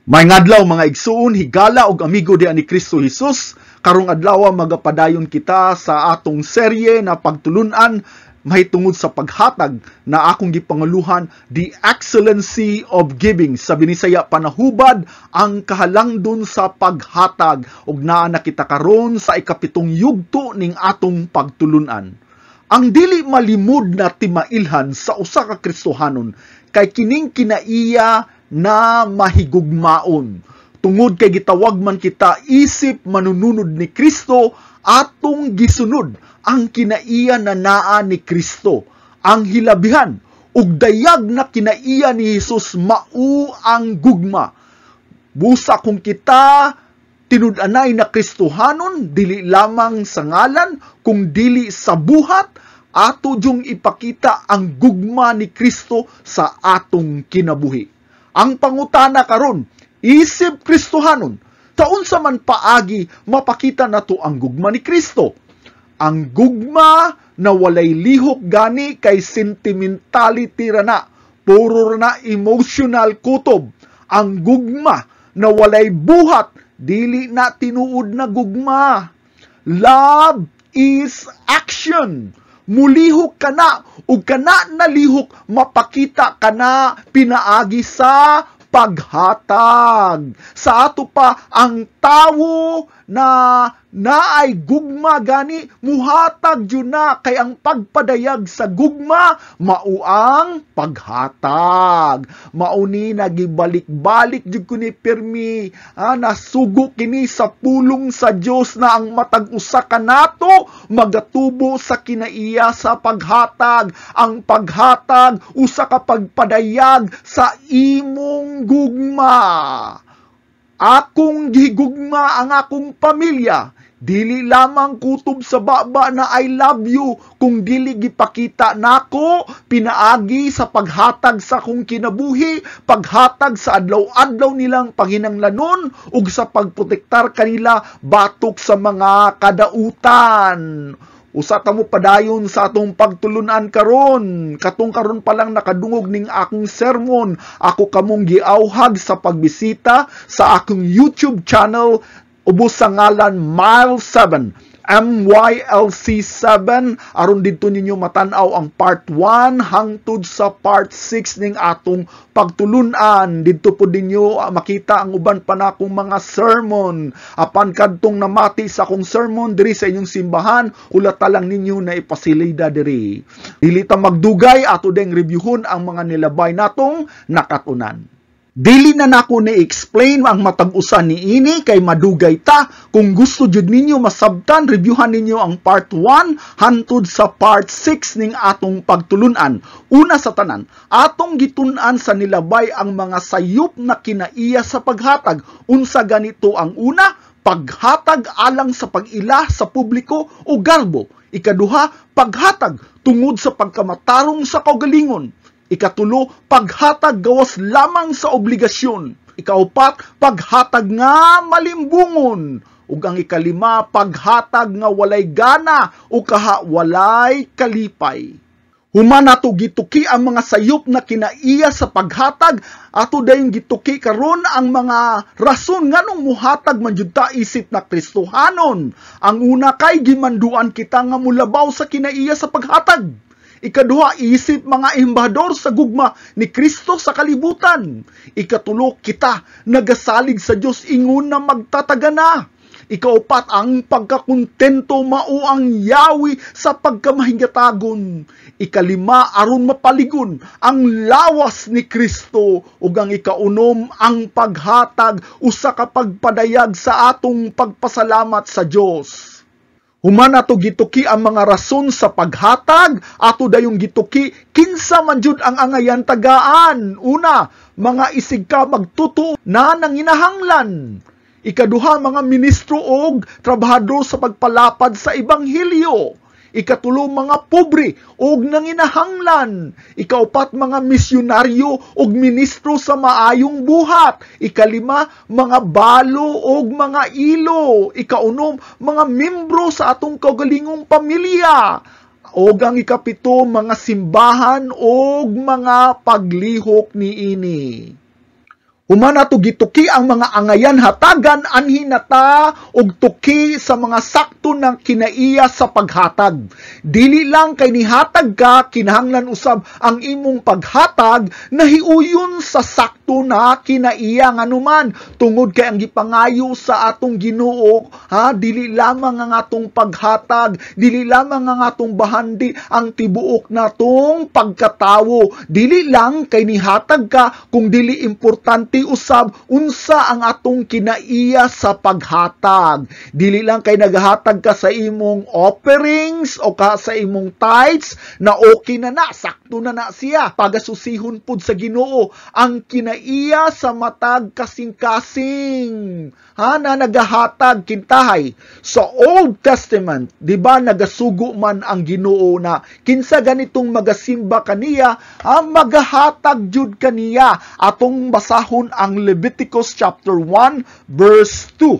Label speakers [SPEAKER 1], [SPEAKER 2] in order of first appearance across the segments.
[SPEAKER 1] May ngadlaw mga igsuon, higala og amigo diha ni Kristo Jesus. Karong adlaw magapadayon kita sa atong serye na pagtulunan mahitungod sa paghatag na akong gipanguluhan, The Excellency of Giving. Sa Binisaya, panahubad ang kahalangdon sa paghatag. Ug naa na kita karon sa ikapitong yugto ning atong pagtulunan. Ang dili malimud na timailhan sa usa ka Kristohanon kay kining kinaiya na mahigugmaon. Tungod kay gitawag man kita isip manununod ni Kristo, atong gisunod ang kinaiya na naa ni Kristo. Ang hilabihan ug dayag na kinaiya ni Jesus mao ang gugma. Busa kung kita tinud-anay na Kristohanon, dili lamang sa ngalan, kung dili sa buhat, ato dyong ipakita ang gugma ni Kristo sa atong kinabuhi. Ang pangutana karon, isip Kristohanon, taon sa man paagi mapakita nato ang gugma ni Kristo. Ang gugma na walay lihok gani kay sentimentality rana, puro na emotional kutob. Ang gugma na walay buhat, dili na tinuod na gugma. Love is action. Mulihok kana ug kana nalihok mapakita kana pinaagi sa paghatag. Sa ato pa ang tawo na naay gugma gani muhatag jud na, kay ang pagpadayag sa gugma mao ang paghatag. Mao ni nagibalik-balik jud ko ni pirmi, nasugo kini sa pulong sa Dios na ang matag usa kanato magatubo sa kinaiya sa paghatag. Ang paghatag usa ka pagpadayag sa imong gugma. Akong gigugma ang akong pamilya, dili lamang kutob sa baba na I love you, kung dili gipakita nako pinaagi sa paghatag sa akong kinabuhi, paghatag sa adlaw-adlaw nilang panghinanglanon ug sa pagprotektar kanila batok sa mga kadautan. Usa ta mo padayon sa atong pagtulunan karon. Katong karon pa lang nakadungog ning akong sermon. Ako kamong giawhag sa pagbisita sa akong YouTube channel ubos sa ngalan Mile7. MYLC7, aron dito ninyo matanaw ang part 1 hangtod sa part 6 ning atong pagtulunan. Dito po ninyo makita ang uban pa na akong mga sermon. Apan kadtong namati sa akong sermon diri sa inyong simbahan, ulata lang ninyo na ipasilida diri. Dili ta magdugay, ato deng reviewhon ang mga nilabay natong nakatunan. Dili na nako ni-explain ang matag-usa ni ini kay madugay ta. Kung gusto jud ninyo masabtan, reviewhan ninyo ang part 1 hantod sa part 6 ning atong pagtulunan. Una sa tanan, atong gitun-an sa nilabay ang mga sayop na kinaiya sa paghatag. Unsa ganito ang una? Paghatag alang sa pag-ila sa publiko o garbo. Ikaduha, paghatag tungod sa pagkamatarong sa kaugalingon. Ikatulo, paghatag gawas lamang sa obligasyon. Ikaupat, paghatag nga malimbungon. Ug ang ikalima, paghatag nga walay gana o kaha walay kalipay. Human nato gituki ang mga sayop na kinaiya sa paghatag, ato dayon gituki karon ang mga rason nganong muhatag man jud ta isip na Kristohanon. Ang una kay gimanduan kita nga mulabaw sa kinaiya sa paghatag. Ikaduha, isip mga embahador sa gugma ni Kristo sa kalibutan. Ikatulo, kita nagasalig sa Dios ingon na magtatagana. Ikaupat, ang pagkakontento mao ang yawi sa pagkamahingatagon. Ikalima, aron mapaligon ang lawas ni Kristo. Ug ang ikaunom, ang paghatag usa ka pagpadayag sa atong pagpasalamat sa Dios. Human ato gituki ang mga rason sa paghatag, ato dayong gituki kinsa man jud ang angayan tagaan. Una, mga isig ka magtuto na nanginahanglan. Ikaduha, mga ministro og trabahador sa pagpalapad sa ebanghelyo. Ikatulo, mga pobre og nanginahanglan. Ikaupat, mga misyonaryo og ministro sa maayong buhat. Ikalima, mga balo og mga ilo. Ikaunom, mga membro sa atong kaugalingong pamilya. Og ang ikapito, mga simbahan og mga paglihok niini. Human ato gituki ang mga angayan hatagan anhi nata og tuki sa mga sakto ng kinaiya sa paghatag. Dili lang kay nihatag ka kinahanglan usab ang imong paghatag nahiuyon sa sakto na kinaiya nganuman tungod kay ang gipangayo sa atong Ginoo dili lamang ang atong paghatag, dili lamang ang atong bahandi ang tibuok natong pagkatawo. Dili lang kay nihatag ka kung dili importante usab unsa ang atong kinaiya sa paghatag. Dili lang kay naghatag ka sa imong offerings o ka sa imong tithes na okay na sakto na siya. Pagasusihon pud sa Ginoo ang kinaiya sa matag kasing-kasing na nagahatag kintahay. Sa Old Testament, di ba nagasugo man ang Ginoo na kinsa ganitong magasimba kaniya, magahatag jud kaniya. Atong basahon ang Leviticus chapter 1 verse 2.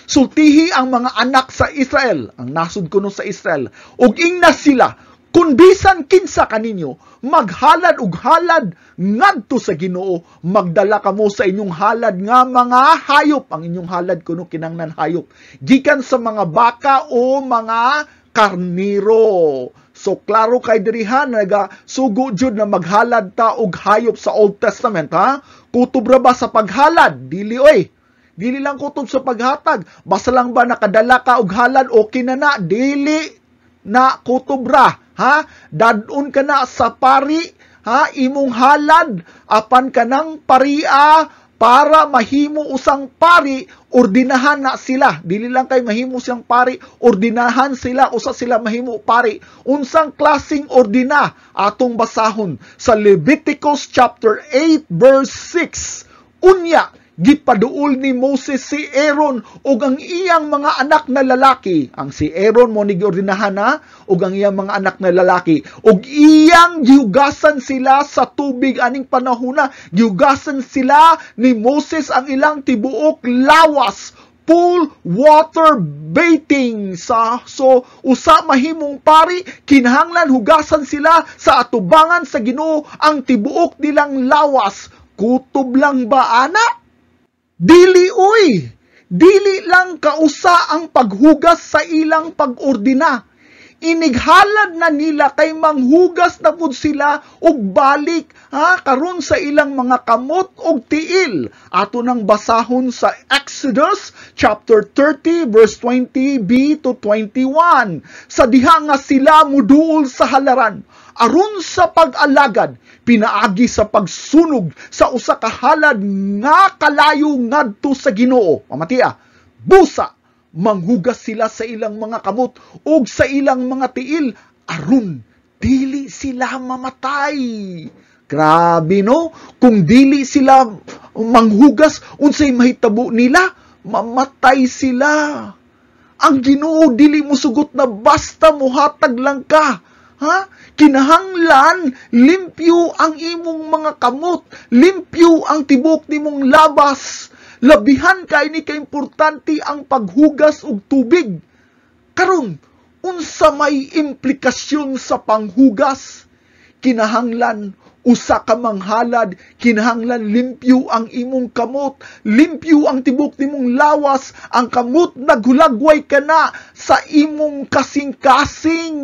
[SPEAKER 1] Sultihi ang mga anak sa Israel, ang nasud kuno sa Israel, ug ingna sila, kung bisan kinsa kaninyo, maghalad ug halad ngadto sa Ginoo, magdala kamo sa inyong halad nga mga hayop, ang inyong halad kuno kinanglan hayop, gikan sa mga baka o mga karniro. So, klaro kay diriha, nagasugo jud na maghalad ta og hayop sa Old Testament, Kutob ra ba sa paghalad? Dili, oy. Dili lang kutob sa paghatag. Basta lang ba nakadala ka og halad, okay na. Dili na kutob ra, Dadun ka na sa pari, imong halad, apan ka ng paria, para mahimo usang pari, ordinahan na sila. Dili lang kay mahimo siyang pari, ordinahan sila, usa sila mahimo pari. Unsang klaseng ordina atong basahon sa Leviticus chapter 8 verse 6. Unya, gipaduol ni Moses si Aaron ug ang iyang mga anak na lalaki. Ang si Aaron mo ni giordinahan ug ang iyang mga anak na lalaki. Ug iyang gihugasan sila sa tubig aning panahon gihugasan sila ni Moses ang ilang tibuok lawas. Full water bathing. So, usa mahimong pari, kinahanglan hugasan sila sa atubangan sa Ginoo ang tibuok nilang lawas. Kutob lang ba, ana? Dili, uy! Dili lang kausa ang paghugas sa ilang pag-ordina. Inighalad na nila kay manghugas na pud sila og balik karon sa ilang mga kamot og tiil. Ato nang basahon sa Exodus chapter 30 verse 20b to 21. Sa diha nga sila muduol sa halaran aron sa pag-alagad, pinaagi sa pagsunog sa usa ka halad nga kalayo ngadto sa Ginoo. Pamatiya, busa manghugas sila sa ilang mga kamot ug sa ilang mga tiil aron dili sila mamatay. Grabe, no? Kung dili sila manghugas, unsay mahitabo nila? Mamatay sila. Ang Ginoo dili mosugot na basta mohatag lang ka. Kinahanglan limpyo ang imong mga kamot, limpyo ang tibok nimong labas. Labihan kay ni kaimportante ang paghugas og tubig. Karon, unsa may implikasyon sa panghugas? Kinahanglan usa ka manghalad, kinahanglan limpyo ang imong kamot, limpyo ang tibok nimong lawas, ang kamot naghulagway ka na sa imong kasing-kasing.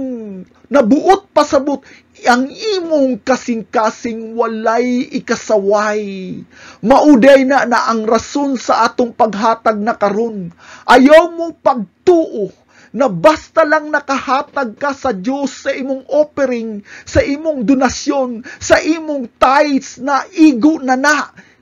[SPEAKER 1] Nabuot pasabot ang imong kasing-kasing walay ikasaway. Mauday na ang rason sa atong paghatag na karon. Ayaw mo pagtuo na basta lang nakahatag ka sa Diyos sa imong offering, sa imong donasyon, sa imong tithes na igo na.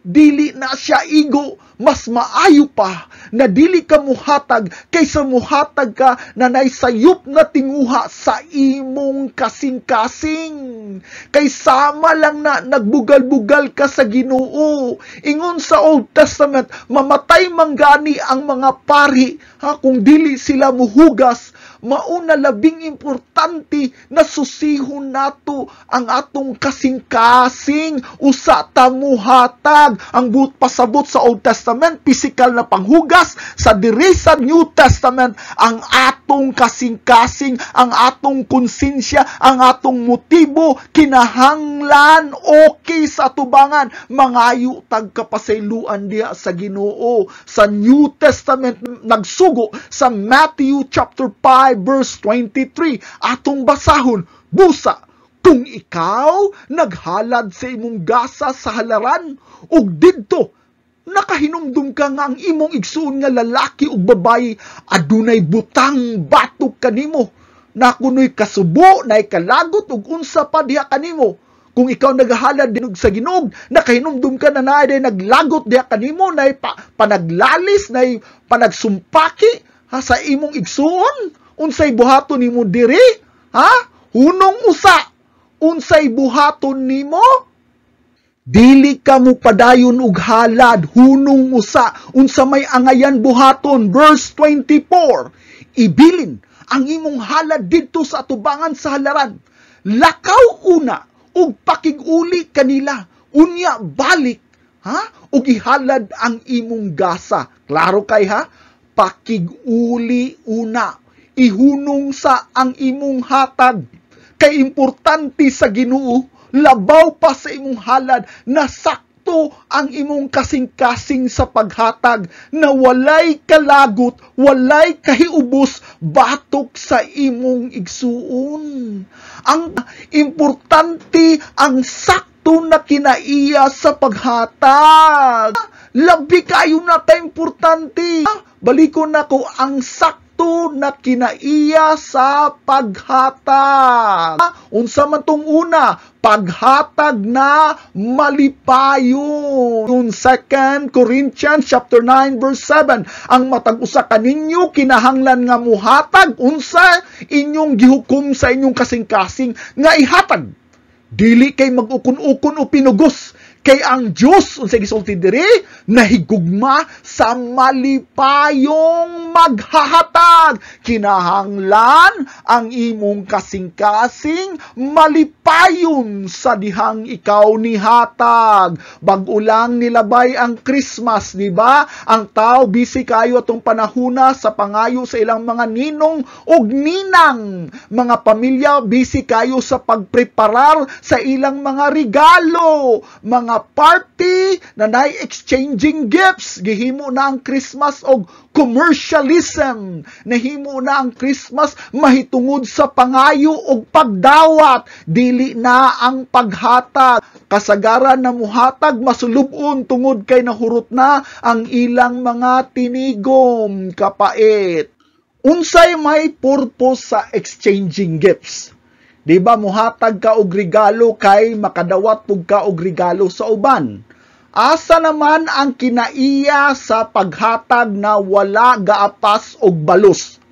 [SPEAKER 1] Dili na siya igo, mas maayo pa na dili ka muhatag kaysa muhatag ka na naisayop na tinguha sa imong kasing-kasing. Kaysama lang na nagbugal-bugal ka sa Ginoo. Ingon sa Old Testament, mamatay manggani ang mga pari kung dili sila muhugas. mauna labing importante na susihon nato ang atong kasing-kasing usa ta muhatag ang buot pasabot sa Old Testament, physical na panghugas, sa diri sa New Testament ang atong kasing-kasing, ang atong konsensya, ang atong motibo kinahanglan okay sa atubangan, mangayo tag kapasayloan diha sa Ginoo. Sa New Testament nagsugo sa Matthew chapter 5 verse 23, atong basahon, busa, kung ikaw naghalad sa imong gasa sa halaran ug didto nakahinumdum ka nga ang imong igsuon nga lalaki ug babayi adunay butang batok kanimo, nakunoy kasubo, nay kalagot ug unsa pa diha kanimo. Kung ikaw naghalad din sa Ginoo, nakahinumdum ka na naay naglagot diha kanimo, nay panaglalis, nay panagsumpaki sa imong igsuon, unsay buhaton nimo diri? Hunong usa, unsay buhaton nimo? Dili ka mo padayon og halad, hunong usa, unsa may angayan buhaton. Verse 24, ibilin ang imong halad didto sa atubangan sa halaran, lakaw una ug pakiguli kanila, unya balik ug ihalad ang imong gasa. Klaro kay pakiguli una, ihunong sa ang imong hatag, kay importante sa Ginoo labaw pa sa imong halad na sakto ang imong kasing-kasing sa paghatag, na walay kalagot, walay kahiubos batok sa imong igsuon. Ang importante ang sakto na kinaiya sa paghatag. Labi kayo na ka-importante. Balikon nako ang sakto na kinaiya sa paghatag. Unsa man tong una, paghatag na malipayon. Yung 2 Corinthians chapter 9 verse 7, ang matag usa kaninyo kinahanglan nga muhatag unsa inyong gihukom sa inyong kasing-kasing nga ihatag. Dili kay mag-ukon-ukon o pinugos, kay ang Dios unsay gisulti diri nahigugma sa malipayong maghahatag. Kinahanglan ang imong kasing-kasing malipayon sa dihang ikaw nihatag. Bag-o lang nilabay ang Christmas, di ba? Ang tao busy kayo atong panahuna sa pangayo sa ilang mga ninong ug ninang. Mga pamilya busy kayo sa pagpreparar sa ilang mga regalo, mga party na exchanging gifts. Gihimo na ang Christmas og commercialism. Nahimo na ang Christmas mahitungod sa pangayo og pagdawat, dili na ang paghatag. Kasagaran na muhatag masulubon tungod kay nahurot na ang ilang mga tinigom kapait. Unsay may purpose sa exchanging gifts? Di ba muhatag ka og regalo kay makadawat pug ka og regalo sa uban? Asa naman ang kinaiya sa paghatag na wala gaapas og balos?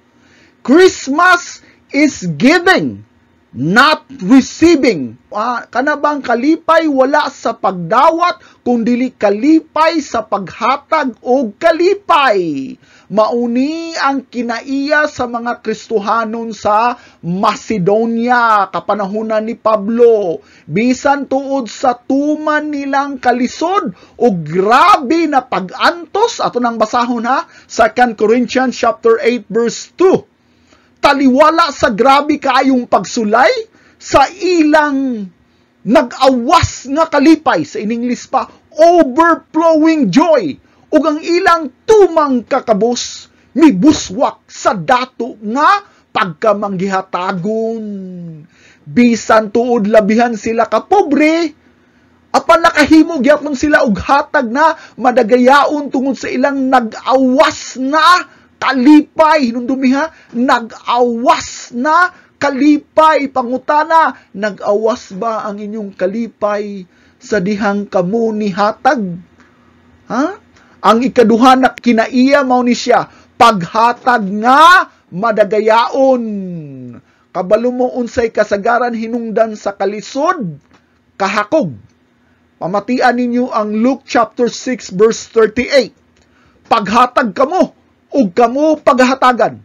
[SPEAKER 1] Christmas is giving, not receiving. Kana bang kalipay wala sa pagdawat, kundi kalipay sa paghatag og kalipay. Mauni ang kinaiya sa mga Kristohanon sa Macedonia kapanahunan ni Pablo. Bisan tuod sa tuman nilang kalisod o grabe na pag-antos, ato nang basahon 2 Corinthians chapter 8 verse 2. Taliwala sa grabe kaayong pagsulay sa ilang nag-awas nga kalipay, sa in English pa, overflowing joy. Ug ang ilang tumang kakabos mibuswak sa dato nga pagkamanggihatagon. Bisan tuod labihan sila ka pobre, apan nakahimo gyapon sila og hatag na madagayaon tungod sa ilang nag-awas na kalipay. Hinumdumiha, nag-awas na kalipay. Pangutana, nag-awas ba ang inyong kalipay sa dihang kamo ni hatag? Ang ikaduha na kinaiya mao ni siya, paghatag nga madagayaon. Kabalo mo unsay kasagaran hinungdan sa kalisod, kahakog. Pamatian ninyo ang Luke chapter 6 verse 38. Paghatag kamo ug kamo paghatagan.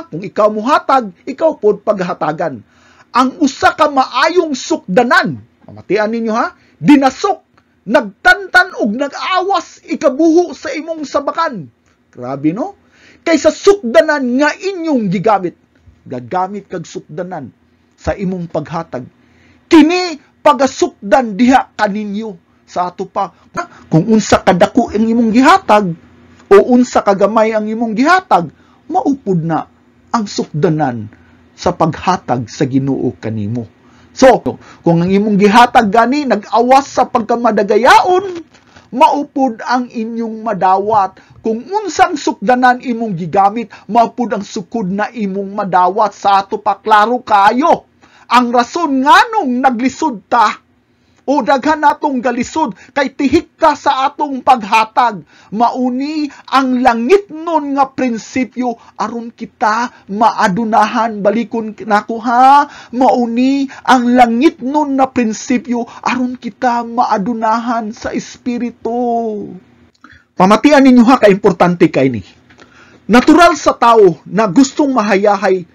[SPEAKER 1] Kung ikaw muhatag, ikaw pod paghatagan. Ang usa ka maayong sukdanan, mamatian ninyo dinasok, nagtantan og nag-awas ikabuho sa imong sabakan. Grabe no? Kaysa sukdanan nga inyong gigamit. Gagamit kag sukdanan sa imong paghatag. Kini pagasukdan diha kaninyo sa ato pa. Kung unsa kadako ang imong gihatag o unsa kagamay ang imong gihatag, maupod na ang sukdanan sa paghatag sa Ginoo kanimo. So, kung ang imong gihatag gani nag-awas sa pagkamadagayaon, maupod ang inyong madawat. Kung unsang sukdanan imong gigamit, maupod ang sukod na imong madawat. Sa ato pa klaro kayo ang rason nganong naglisod ta o daghan natong galisod kay tihik ka sa atong paghatag. Mauni ang langit nun nga prinsipyo aron kita maadunahan. Balikon nako mauni ang langit nun na prinsipyo aron kita maadunahan sa espiritu. Pamatian ninyo kaimportante kay ni. Natural sa tao na gustong mahayahay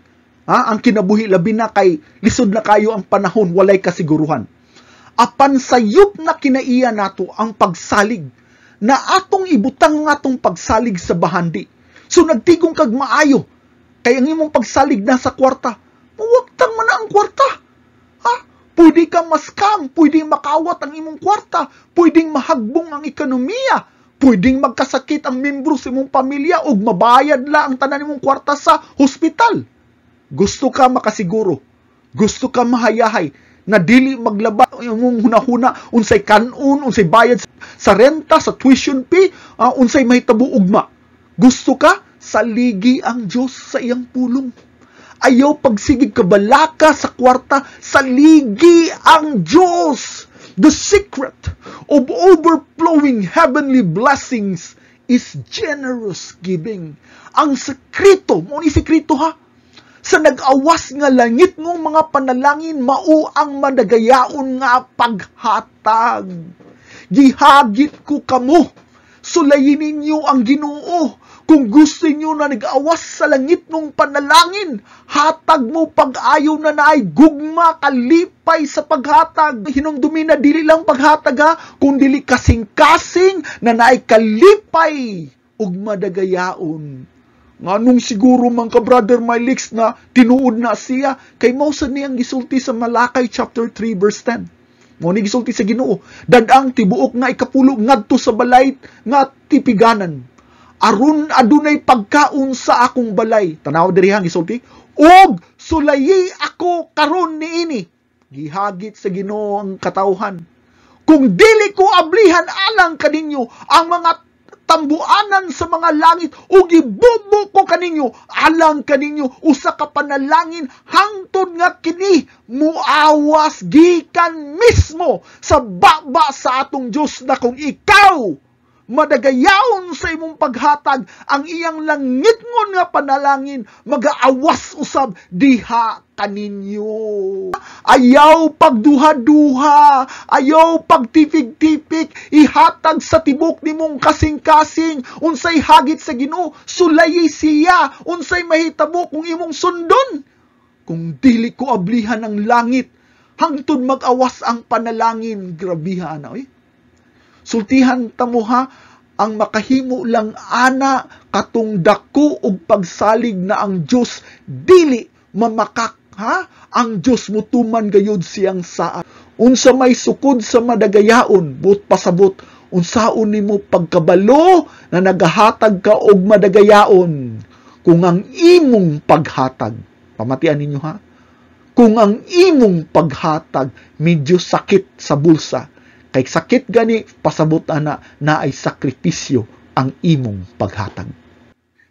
[SPEAKER 1] ang kinabuhi, labi na kay lisod na kayo ang panahon, walay kasiguruhan. Apan sayop na kinaiya nato ang pagsalig na atong ibutang atong pagsalig sa bahandi. So nagtigong kag maayo kay ang imong pagsalig na sa kwarta, muwagtang man na ang kwarta. Pwede kang maskam, pwedeng makawat ang imong kwarta, pwedeng mahagbong ang ekonomiya, pwedeng magkasakit ang membro sa imong pamilya o mabayad la ang tanan imong kwarta sa hospital. Gusto ka makasiguro, gusto ka mahayahay na dili maglaba imong hunahuna unsay kanon, unsay bayad sa renta, sa tuition fee, unsay mahitabo ugma. Gusto ka saligi ang Dios sa iyang pulong. Ayaw pagsigig kabalaka sa kwarta, saligi ang Dios. The secret of overflowing heavenly blessings is generous giving. Ang sekreto, mo ni sekreto sa nag-awas nga langit ng mga panalangin, mao ang madagayaon nga paghatag. Gihagit ko kamo, sulayin ninyo ang Ginoo. Kung gusto niyo na nag-awas sa langit ng panalangin, hatag mo pag-ayaw na naay gugma, kalipay sa paghatag. Hinumdumi na dili lang paghatag kung dili kasing-kasing na naay kalipay ug madagayaon. Nganong siguro man ka brother Mylix na tinuod na siya kay mausan niyang gisulti sa Malakay chapter 3 verse 10. Mo ni gisulti sa Ginoo, dadang tibuok nga ikapulo ngadto sa balay nga tipiganan. Aron adunay pagkaon sa akong balay. Tanaw diri hang gisulti, ug sulayi ako karon niini. Gihagit sa Ginoo ang katawhan. Kung dili ko ablihan alang kaninyo ang mga tambuanan sa mga langit ug gibubo ko kaninyo alang kaninyo usa ka panalangin hangtod nga kini muawas gikan mismo sa baba sa atong Dios na kung ikaw madagayaon sa imong paghatag ang iyang langitngon nga panalangin magaawas usab diha kaninyo. Ayaw pagduha-duha, ayaw pagtipig-tipik, ihatag sa tibok nimong kasing-kasing, unsay hagit sa Ginoo, sulayi siya, unsay mahitabo kung imong sundon. Kung dili ko ablihan ang langit, hangtod mag-awas ang panalangin, grabiha na, sultihan tamo ang makahimo lang ana katong dako og pagsalig na ang Dios dili mamakak ang Dios mutuman gayud siyang saa. Unsa may sukod sa madagayaon but pasabot unsaon nimo pagkabalo na nagahatag ka og madagayaon kung ang imong paghatag, pamatian ninyo kung ang imong paghatag medyo sakit sa bulsa. Kay sakit gani, pasabot na ay sakripisyo ang imong paghatag.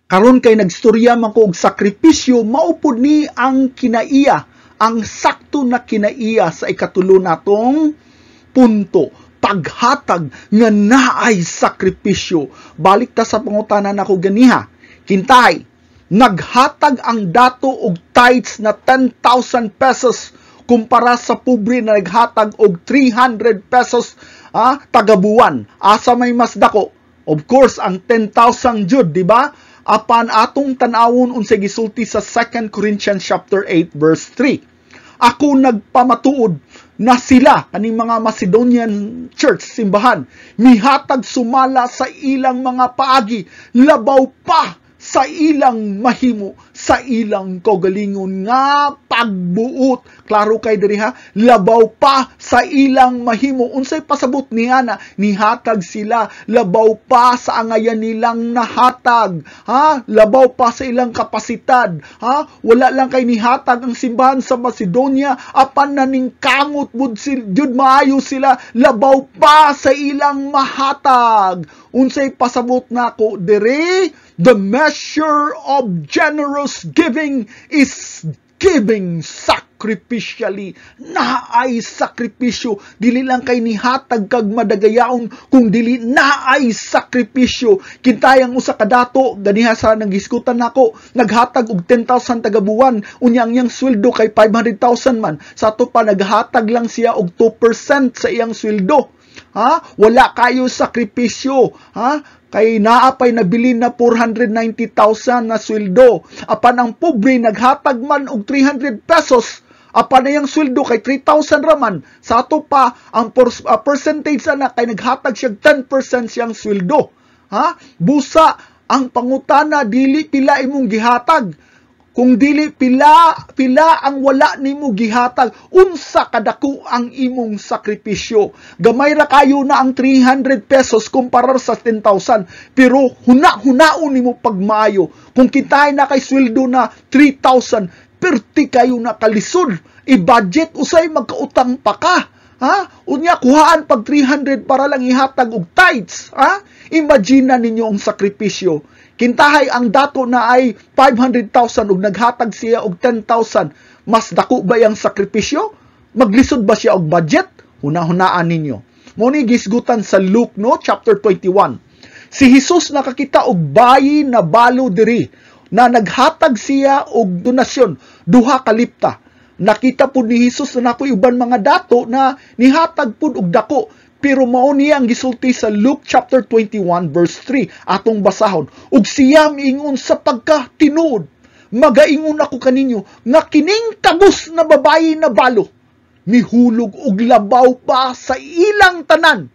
[SPEAKER 1] Karon kay nagstorya man ko og sakripisyo, maupod ni ang kinaiya, ang sakto na kinaiya sa ikatulo natong punto. Paghatag nga naay sakripisyo. Balik ta sa pangutanan nako ganiha. Kintay, naghatag ang dato og tithes na 10,000 pesos kumpara sa pobre na naghatag og 300 pesos tagabuwan. Asa may mas dako? Of course, ang 10,000 jud, di ba? apan atong tan-awon unsay gisulti sa 2 Corinthians chapter 8 verse 3. Ako nagpamatuod na sila, kaning mga Macedonian church, simbahan, mihatag sumala sa ilang mga paagi, labaw pa sa ilang mahimo, sa ilang kaugalingon nga pagbuot. Klaro kay diri ha, labaw pa sa ilang mahimo. Unsay pasabot niya na nihatag sila, labaw pa sa angayan nilang nahatag, ha? Labaw pa sa ilang kapasidad, ha? Wala lang kay nihatag ang simbahan sa Macedonia, apan naningkamot bud jud maayo sila, labaw pa sa ilang mahatag. Unsay pasabot nako diri? The measure of generous giving is giving sacrificially. Naay sakripisyo. Dili lang kay nihatag kag madagayaon, kung dili naay sakripisyo. Kintayang usa ka dato, ganiha sa naghisgutan nako, naghatag og 10,000 tagabuwan, unyang yang sweldo kay 500,000 man. Sa ato pa naghatag lang siya og 2% sa iyang sweldo. Ha? Wala kayo sakripisyo. Ha? Kay naapay nabili na 490,000 na sweldo. Apan ang pobre naghatag man og 300 pesos. Apan na yung sweldo kay 3,000 raman. Sa ato pa, ang percentage na kay naghatag siya 10% siyang sweldo. Ha? Busa, ang pangutana, dili pila imong gihatag. Kung dili pila ang wala nimo gihatag, unsa kadako ang imong sakripisyo. Gamay ra kayo na ang 300 pesos kumpara sa 10,000, pero hunaon nimo pagmaayo. Kung kitay na kay sweldo na 3,000, perti kayo na kalisod. I-budget usay magkautang pa ka. Ha? Unya kuhaan pag 300 para lang ihatag og tithes, ha? Imagine ninyo ang sakripisyo. Kintahay ang dato na ay 500,000 ug naghatag siya og 10,000. Mas dako ba yang sakripisyo? Maglisod ba siya og budget? Hunahunaan ninyo. Muni gisgutan sa Luke no chapter 21. Si Jesus nakakita og bayi na balo diri na naghatag siya og donasyon, 2 kalipta. Nakita po ni Jesus na nakoy uban mga dato na nihatag pud og dako. Pero mao niya ang gisulti sa Luke chapter 21 verse 3 atong basahon. Ug siya miingon sa pagkatinuod, magaingon ako kaninyo nga kining kabus na babayi na balo mihulog og labaw pa sa ilang tanan.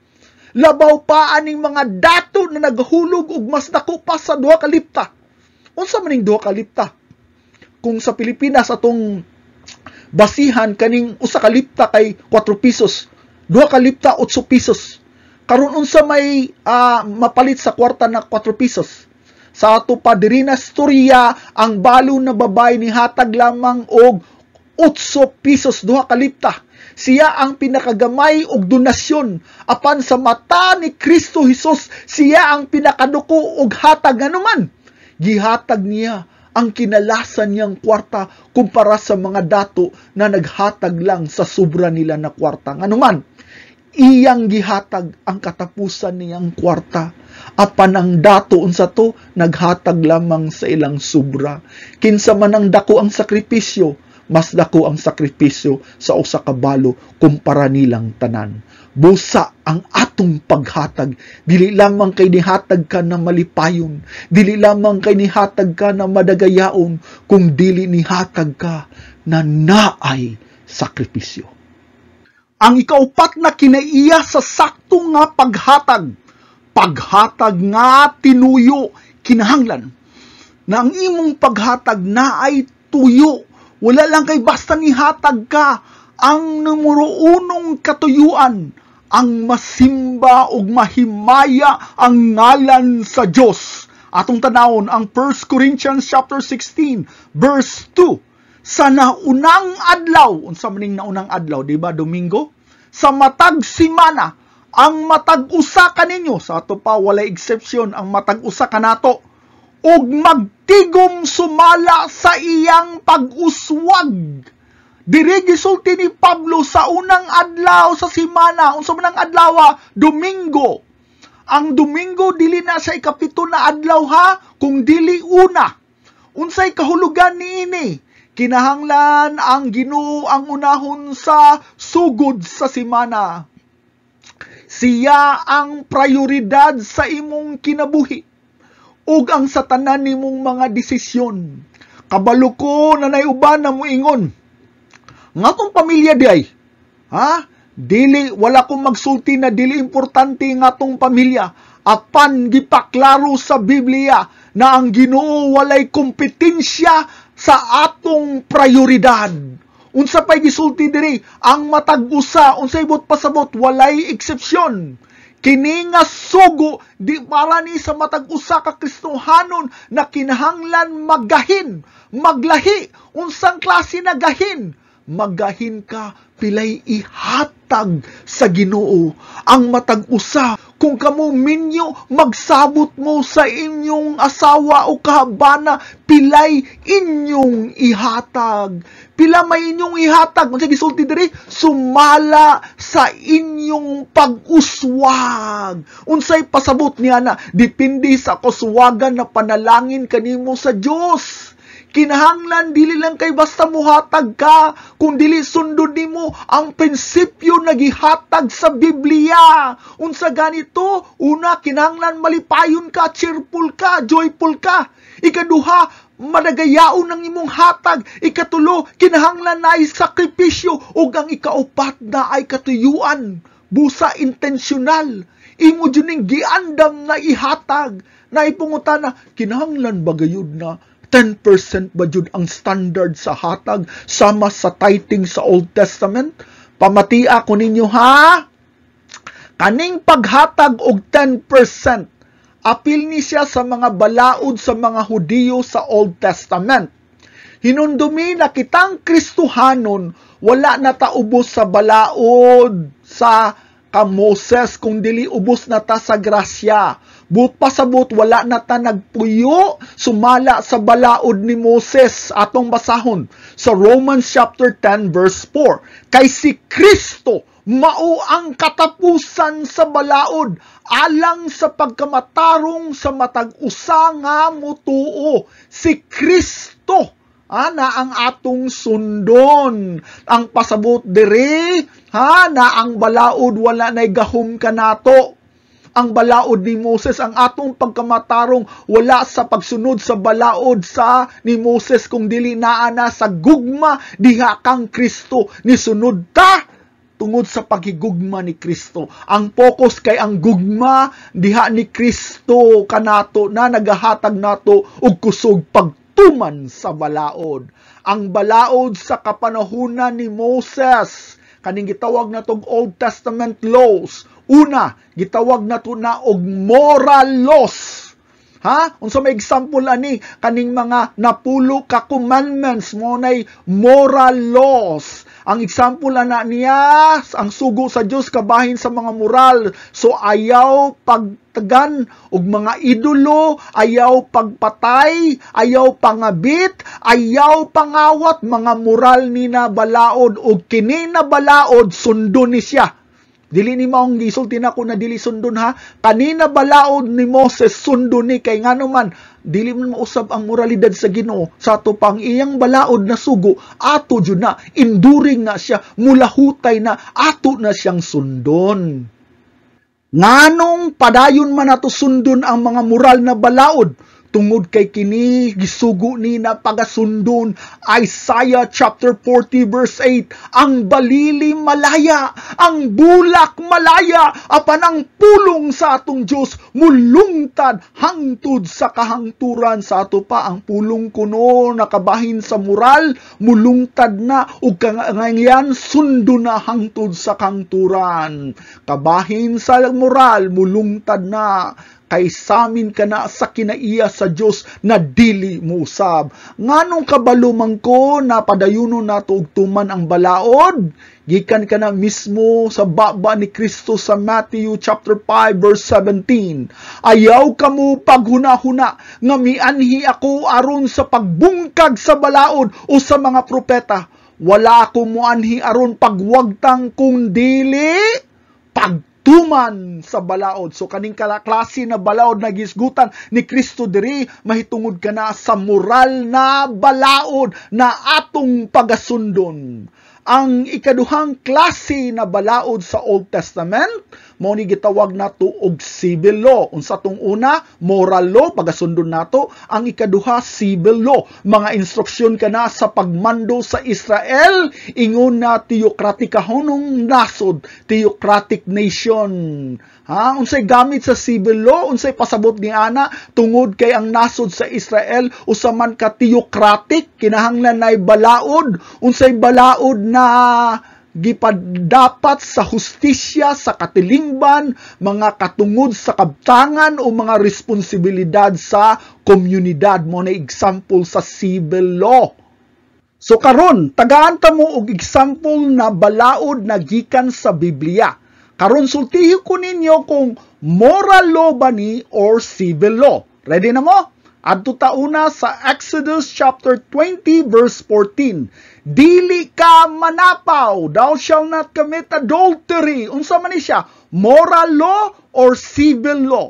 [SPEAKER 1] Labaw pa aning mga dato na naghulog og mas dako pa sa 2 kalipta. Unsa man ning 2 kalipta? Kung sa Pilipinas atong basihan kaning usa ka lipta kay 4 pesos. 2 kalipta, 8 pesos. Karon unsa may mapalit sa kwarta na 4 pesos. Sa ato pa diri na storya, ang balo na babae ni hatag lamang og 8 pesos, 2 kalipta. Siya ang pinakagamay og donasyon. Apan sa mata ni Kristo Jesus, siya ang pinakaduko og hatag anuman. Gihatag niya ang kinalasan niyang kwarta kumpara sa mga dato na naghatag lang sa sobra nila na kwarta. Anuman, iyang gihatag ang katapusan niyang kwarta. Apan ang dato unsa to naghatag lamang sa ilang sobra. Kinsa man ang dako ang sakripisyo, mas dako ang sakripisyo sa usa ka balo kumpara nilang tanan. Busa ang atong paghatag, dili lamang kay nihatag ka na malipayon, dili lamang kay nihatag ka na madagayaon, kung dili nihatag ka na naay sakripisyo. Ang ikaupat na kinaiya sa sakto nga paghatag nga tinuyo, kinahanglan na ang imong paghatag na ay tuyo. Wala lang kay basta nihatag ka. Ang numero 1 katuyuan, ang masimba ug mahimaya ang ngalan sa Dios. Atong tanawon ang 1 Corinthians chapter 16 verse 2. Sa naunang adlaw, unsa maning naunang adlaw, di ba, Domingo? Sa matag simana, ang matag usa kaninyo, sa ato pa walay exception, ang matag usa kanato, ug magtigom sumala sa iyang pag-uswag. Diri gisulti ni Pablo sa unang adlaw sa simana, unsa man ang adlaw, Domingo. Ang Domingo dili na sa ikapito na adlaw ha, kung dili una. Unsay kahulugan niini? Kinahanglan ang Ginoo ang unahon sa sugod sa simana. Siya ang prioridad sa imong kinabuhi. ug ang sa tanan nimong mga desisyon. Kabalo ko na nayuban na moingon, nga tong pamilya di ay, wala kong magsulti na dili importante nga tong pamilya. Apan gipaklaro sa Biblia na ang Ginoo walay kompetensya sa atong prioridad. Unsa pay gisulti diri, ang matag usa, unsay bot pasabot, walay eksepsyon. Kini nga sugo, di para ni sa matag usa ka Kristohanon na kinahanglan maggahin, maglahi. Unsang klase na gahin? Maggahin ka, pilay ihatag sa Ginoo. Ang matag usa, kung kamo minyo, magsabot mo sa inyong asawa o kahabana, pilay inyong ihatag. Pila may inyong ihatag? Kung sige sulti diri, sumala sa inyong pag-uswag. Unsay pasabot niya na, dipindi sa kuswagan na panalangin kanimo sa Dios. Kinahanglan dili lang kay basta muhatag ka, kung dili sundod nimo ang prinsipyo na gihatag sa Biblia. Unsa ganito? Una, kinahanglan malipayon ka, cheerful ka, joyful ka. Ikaduha, madagayaon ang imong hatag. Ikatulo, kinahanglan na ay sakripisyo. Ug ang ikaupat na ay katuyuan. Busa intensyonal. Imo juning giandam na ihatag. Na ipungutan na, kinahanglan ba gayud na 10% ba jud ang standard sa hatag sama sa tithing sa Old Testament? Pamatia ko ninyo ha. Kaning paghatag og 10%, apil ni siya sa mga balaod sa mga Hudiyo sa Old Testament. Hinundumi na kitang Kristohanon, wala na ta ubos sa balaod sa Moses, kung dili ubos na ta sa grasya. But pasabot, wala na ta nagpuyo, sumala sa balaod ni Moses. Atong basahon sa Romans chapter 10 verse 4. Kay si Kristo mao ang katapusan sa balaod, alang sa pagkamatarong sa matag usa nga mutuo. Si Kristo na ang atong sundon. Ang pasabot diri na ang balaod wala nay gahom kanato. Ang balaod ni Moses, ang atong pagkamatarong wala sa pagsunod sa balaod sa ni Moses, kung dili naa na sa gugma diha kang Kristo, ni sunod ta tungod sa paghigugma ni Kristo. Ang focus kay ang gugma diha ni Kristo kanato na nagahatag nato og kusog pagtuman sa balaod. Ang balaod sa kapanahunan ni Moses, kaning gitawag na tong Old Testament laws. Una, gitawag na to na og moral laws. Unsa may example ani kaning mga napulo ka commandments mo nay moral laws. Ang example ana niya, ang sugo sa Dios kabahin sa mga moral. So ayaw pagtagan og mga idolo, ayaw pagpatay, ayaw pangabit, ayaw pangawat, mga moral ni na balaod, og kini na balaod sundon ni siya. Dili ni maong gisulti na ko na dili sundon ha. Kanina balaod ni Moses sundon ni, kay ngano man dili man mausab ang moralidad sa Ginoo. Sa ato pang iyang balaod na sugo, ato jud na enduring na siya, mulahutay na, ato na siyang sundon. Nganong padayon man nato sundon ang mga moral na balaod? Tungod kay kini gisugo ni na pagasundon. Isaiah chapter 40 verse 8, ang balili malaya, ang bulak malaya, apan ang pulong sa atong Dios mulungtad hangtod sa kahangturan. Sa ato pa ang pulong kuno nakabahin sa moral, mulungtad na, ug kangayan sundo na hangtod sa kahangturan. Kabahin sa moral, mulungtad na, kay samin ka na sa kinaiya sa Dios na dili musab. Nganong kabalumang ko na padayuno nato og tuman ang balaod? Gikan ka na mismo sa baba ni Kristo sa Matthew chapter 5 verse 17. Ayaw kamo paghuna-huna nga mianhi ako aron sa pagbungkag sa balaod o sa mga propeta. Wala ako muanhi aron pagwagtang kung dili pagtuman sa balaod. So kaning klase na balaod na gisgutan ni Kristo diri, mahitungod ka na sa moral na balaod na atong pagasundon. ang ikaduhang klase na balaod sa Old Testament, mao ni gitawag nato og civil law. Unsa tong una, moral law, pagasundon nato. Ang ikaduha, civil law. Mga instruksyon kana sa pagmando sa Israel, ingon na theocraticahonong nasod, theocratic nation. Unsay gamit sa civil law, unsay pasabot ni ana tungod kay ang nasod sa Israel usaman ka theocratic, kinahanglan nay balaod, unsay balaod na gipadapat sa hustisya, sa katilingban, mga katungod sa kabtangan o mga responsibilidad sa komunidad. Mo na example sa civil law. So karon, tagaan ta mo og example na balaod na gikan sa Biblia. Karon sultihi ko ninyo kung moral law ba ni or civil law. Ready na mo? Adto ta una sa Exodus chapter 20 verse 14. Dili ka manapaw, thou shalt not commit adultery. Unsa man ni siya? Moral law or civil law?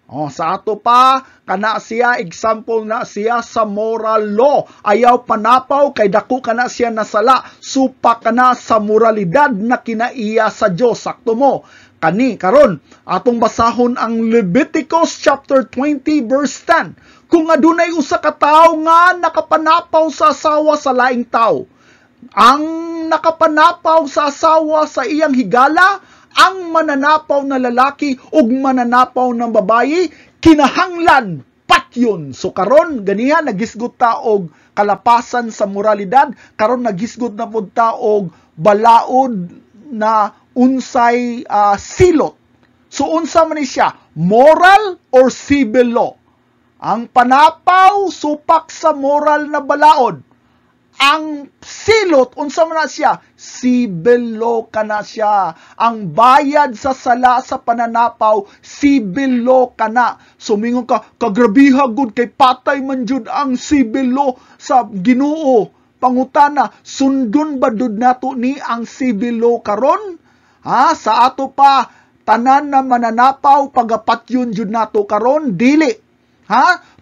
[SPEAKER 1] Sa ato pa, kana siya, example na siya sa moral law. Ayaw panapaw, kay dako kana siya nasala. Supa kana sa moralidad na kinaiya sa Dios. Sakto mo. Kani, karon, atong basahon ang Leviticus chapter 20 verse 10. Kung adunay usa ka tawo nga nakapanapaw sa asawa sa laing tawo, ang nakapanapaw sa asawa sa iyang higala, ang mananapaw na lalaki ug mananapaw ng babayi, kinahanglan patyon. So karon ganiha nagisgot ta og kalapasan sa moralidad, karon nagisgot na pud ta og balaod na unsay silot. So unsa man ni siya? Moral or civil law? Ang panapaw supak sa moral na balaod. Ang silot, unsa man na siya? Civil law kana siya. Ang bayad sa sala sa pananapaw, civil law kana. Sumingon ka, kagrabiha gud kay patay man jud ang civil law sa Ginoo. Pangutana, sundon ba dud nato ni ang civil law karon? Sa ato pa, tanan na mananapaw, pagapatyon jud nato karon, dili.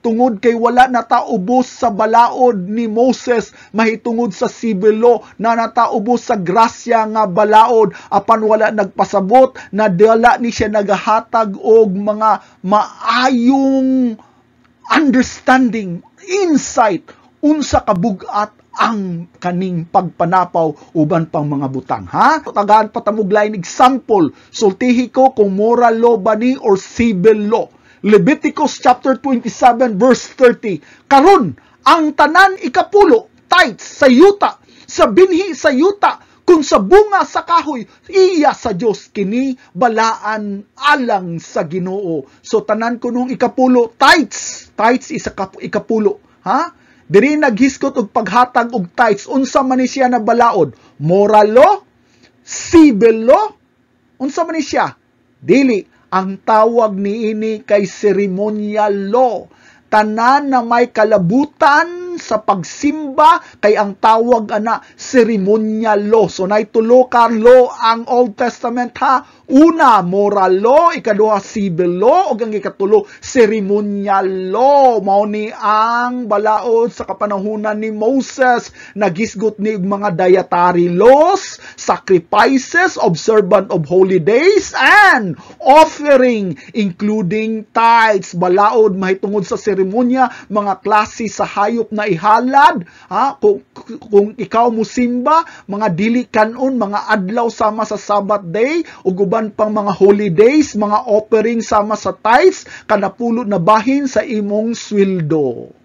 [SPEAKER 1] Tungod kay wala nataubos sa balaod ni Moses, mahitungod sa civil law na nataubos sa grasya nga balaod, apan wala nagpasabot na dala ni siya nagahatag og mga maayong understanding, insight, unsa kabugat ang kaning pagpanapaw uban pang mga butang. Tagaan patamog lain example, sultihi ko kung moral law ba ni or civil law. Leviticus chapter 27 verse 30. Karon, ang tanan ikapulo, tithes sa yuta, sa binhi sa yuta, kung sa bunga sa kahoy, iya sa Dios kini balaan alang sa Ginoo. So tanan ko nung ikapulo, tithes is ikapulo. Diri naghiskot og paghatag og tithes, unsa man ni siya na balaod? Moral law, civil law, unsa man ni siya? Dili. Ang tawag niini kay ceremonial law. Tanan na may kalabutan sa pagsimba, kay ang tawag ana ceremonial law. So naitulo ka law ang Old Testament Una, moral law, ikaduha civil law, ug ang ikatulo ceremonial law. Mao ni ang balaod sa kapanahunan ni Moses, nagisgot ni mga dietary laws, sacrifices, observant of holy days, and offering, including tithes. Balaod mahitungod sa seremonya, mga klase sa hayop na ihalad, kung ikaw musimba, mga dili kanon, mga adlaw sama sa Sabbath day, ug uban pang mga holidays, mga offering sama sa tithes, kanapulo na bahin sa imong sweldo.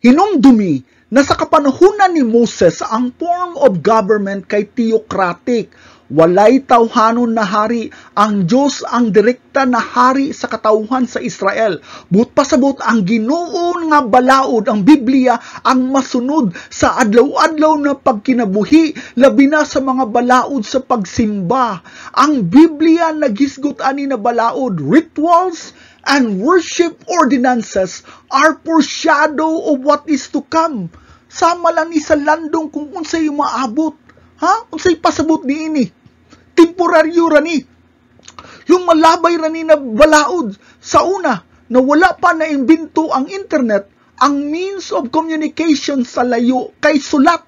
[SPEAKER 1] Hinumdumi na sa kapanahunan ni Moses, ang form of government kay theocratic. Walay tawhanon na hari, ang Diyos ang direkta na hari sa katawhan sa Israel. But pasabot ang Ginoo nga balaod, ang Biblia ang masunod sa adlaw-adlaw na pagkinabuhi, labi na sa mga balaod sa pagsimba. Ang Biblia nagisgot ani na balaod, rituals and worship ordinances are foreshadow of what is to come. Sama lang ni sa landong kung unsay maabot. Unsay pasabot ni ini? Temporaryo rani. Yung malabay rani na balaod sa una na wala pa na imbento ang internet, ang means of communication sa layo kay sulat.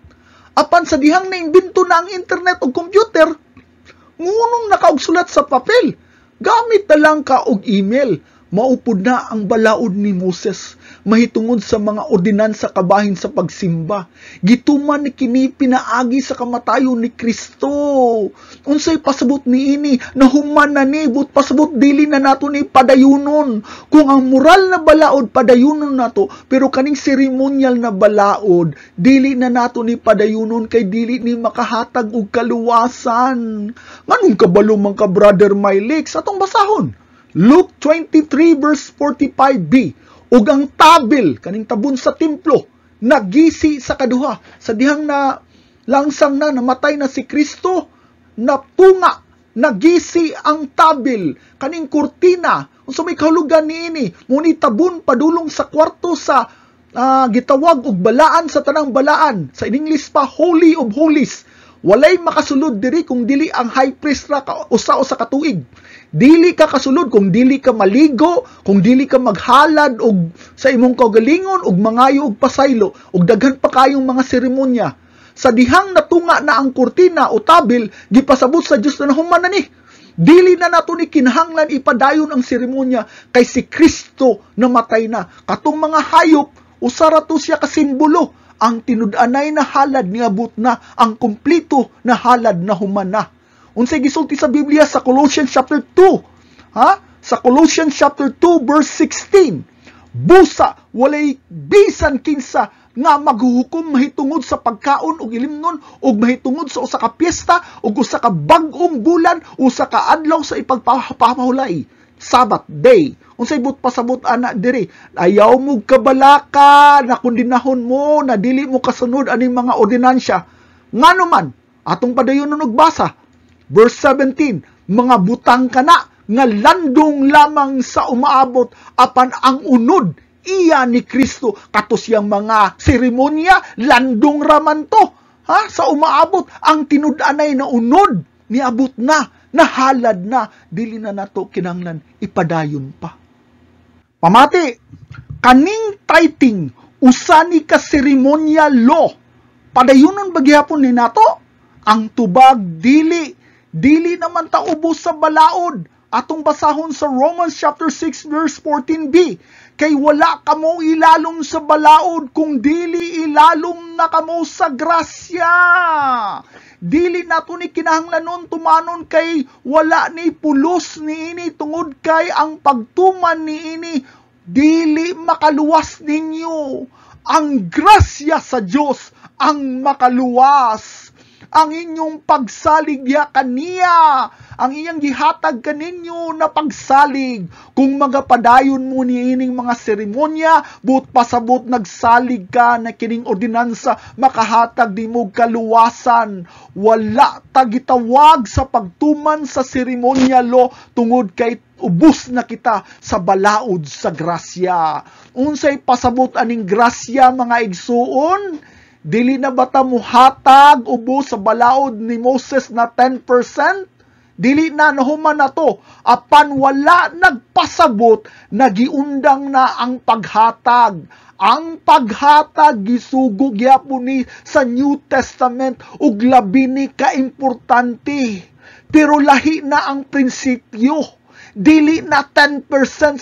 [SPEAKER 1] Apan sa dihang naimbento na ang internet o computer, ngunong nakaugsulat sa papel, gamit na lang ka og email, maupod na ang balaod ni Moses, mahitungod sa mga ordinansa kabahin sa pagsimba. Gituman ni kini pinaagi sa kamatayon ni Kristo. Unsay pasabot niini, nahuman na ni, but pasabot dili na nato ni padayunon. Kung ang moral na balaod padayunon nato, pero kaning seremonyal na balaod, dili na nato ni padayunon, kay dili ni makahatag og kaluwasan. Nganong kabalo man ka, Brother Mylix, atong basahon Luke 23 verse 45b, ug ang tabil kaning tabon sa templo nagisi sa kaduha, sa dihang na langsang na namatay na si Kristo, napunga, nagisi ang tabil kaning kurtina unsa may kahulugan niini, muni tabon padulong sa kwarto sa gitawag og balaan sa tanang balaan, sa English pa Holy of Holies. Walay makasulod diri kung dili ang high priest ra usa-usa ka tuig. Dili ka kasulod kung dili ka maligo, kung dili ka maghalad og sa imong kaugalingon og mangayo og pasaylo og daghan pa kayong mga seremonya. Sa dihang natunga na ang kurtina o tabil, gipasabot sa Dios na nahuman na ni. Dili na nato ni kinahanglan ipadayon ang seremonya, kay si Kristo namatay na. Katong mga hayop, usara to siya ka simbolo. Ang tinud-anay na halad niabot na, ang kumplito na halad na human na. Unsay gisulti sa Biblia sa Colossians chapter 2. Sa Colossians chapter 2 verse 16. Busa walay bisan kinsa nga maghuhukom mahitungod sa pagkaon ug ilimnon ug mahitungod sa usa ka piyesta ug usa ka bag-ong bulan, usa ka adlaw sa ipagpapahulay, Sabbath day. Unsay but pasabot ana diri, ayaw mo kabalaka na kundinahon mo na dili mo kasunod aning mga ordinansya. Ngano man atong padayonon og basa verse 17, mga butang kana nga landong lamang sa umaabot apan ang unod iya ni Kristo, katos yang mga seremonya landong raman to. Sa umaabot ang tinud-anay na unod niabot na, nahalad na, dili na nato kinahanglan ipadayon pa. Pamati, kaning tithing usani ka seremonya law, padayunon bagyapon ni nato. Ang tubag dili naman ta ubos sa balaod. Atong basahon sa Romans chapter 6 verse 14b, kay wala kamo ilalom sa balaod kung dili ilalom na kamo sa grasya. Dili nato ni kinahanglanon tumanon kay wala ni pulos niini, tungod kay ang pagtuman niini dili makaluwas ninyo. Ang grasya sa Dios ang makaluwas. Ang inyong pagsalig kaniya, ang iyang gihatag kaninyo na pagsalig. Kung magapadayon mo niining mga seremonya, but pasabot nagsalig ka na kining ordinansa, makahatag di mo kaluwasan. Wala tagitawag sa pagtuman sa seremonya lo, tungod kay ubos na kita sa balaod sa grasya. Unsay pasabot aning grasya, mga igsuon? Dili na bata muhatag ubos sa balaod ni Moses na 10%? Dili na nahuman na to. Apan wala nagpasabot, nagiundang na ang paghatag. Ang paghatag gisugo gyapon ni sa New Testament ug labi ni kaimportante. Pero lahi na ang prinsipyo. Dili na 10%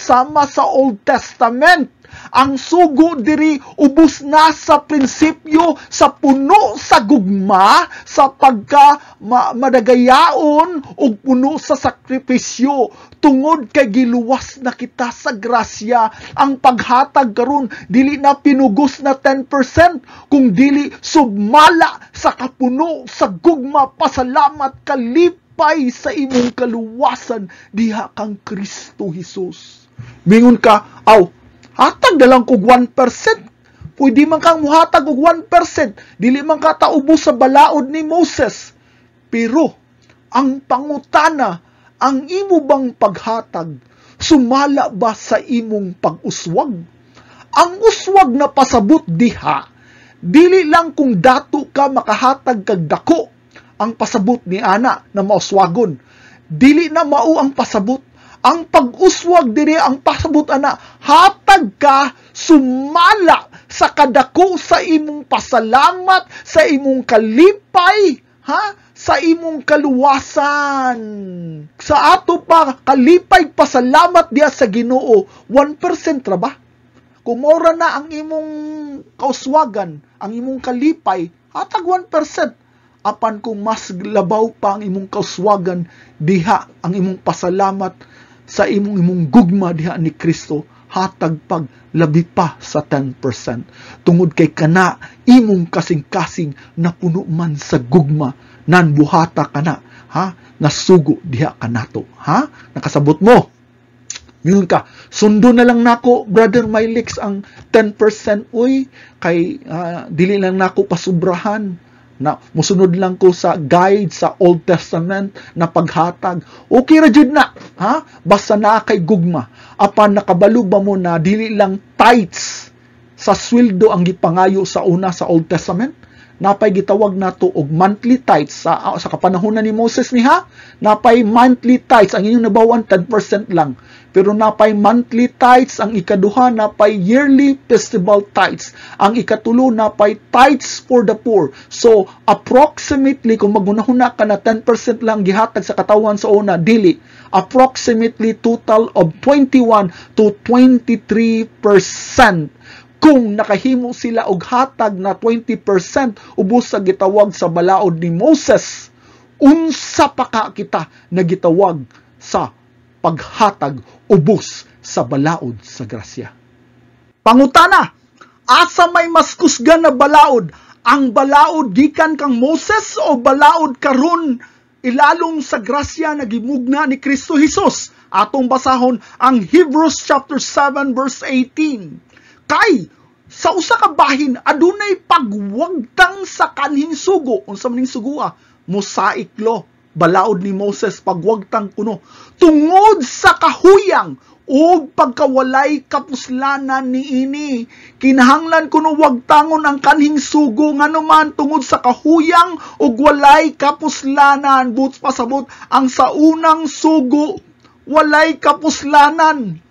[SPEAKER 1] sama sa Old Testament. Ang sugo diri ubos na sa prinsipyo, sa puno sa gugma, sa pagka madagayaon ug puno sa sakripisyo. Tungod kay giluwas na kita sa grasya, ang paghatag karon dili na pinugos na 10%, kung dili sumala sa kapuno sa gugma, pasalamat kalipay sa imong kaluwasan diha kang Kristo Jesus. Mingon ka, hatag na lang kog 1%. Pwede man kang muhatag og 1%. Dili man ka taubos sa balaod ni Moses. Pero, ang pangutana, ang imo bang paghatag, sumala ba sa imong pag-uswag? Ang uswag na pasabot diha, dili lang kung dato ka makahatag kag dako. Ang pasabot ni ana na mauswagon. Dili na mao ang pasabot. Ang pag-uswag diri ang pasabot ana, hatag ka sumala sa kadako sa imong pasalamat, sa imong kalipay, sa imong kaluwasan. Sa ato pa kalipay pasalamat diya sa Ginoo, 1% ra ba? Kung mora na ang imong kauswagan, ang imong kalipay, hatag 1%. Apan kung mas labaw pa ang imong kauswagan, diha ang imong pasalamat sa imong gugma diha ni Kristo, hatag pag labi pa sa 10%. Tungod kay kana, imong kasing-kasing na puno man sa gugma, nan buhata kana, nasugo diha kanato. Nakasabot mo? Yun ka, sundo na lang nako, Brother Mylix, ang 10%, uy, kay dili lang nako pasubrahan. Na musunod lang ko sa guide sa Old Testament na paghatag. Okay ra jud na, basta na kay gugma. Apan nakabalo ba mo na dili lang tithes sa sweldo ang gipangayo sa una sa Old Testament? Napay gitawag nato og monthly tithes sa kapanahonan ni Moses napay monthly tithes ang inyong nabawan 10% lang. Pero napay monthly tithes ang ikaduha, napay yearly festival tithes. Ang ikatulo napay tithes for the poor. So approximately kung magunahuna ka na 10% lang gihatag sa katawan sa una, dili. Approximately total of 21 to 23%. Kung nakahimo sila og hatag na 20% ubos sa gitawag sa balaod ni Moses, unsa pa ka kita na gitawag sa paghatag ubos sa balaod sa grasya? Pangutana, asa may mas kusgan na balaod? Ang balaod gikan kang Moses o balaod karon ilalong sa grasya na gimugna ni Kristo Jesus? Atong basahon ang Hebrews chapter 7 verse 18. Kay sa usa ka bahin adunay pagwagtang sa kanhing sugo. Unsa maning sugoa? Mosaic law, balaod ni Moses, pagwagtang kuno tungod sa kahuyang ug pagkawalay kapuslanan niini. Kinahanglan kuno wagtangon ang kanhing sugo nganuman tungod sa kahuyang ug walay kapuslanan. Buts pasabot ang sa unang sugo walay kapuslanan.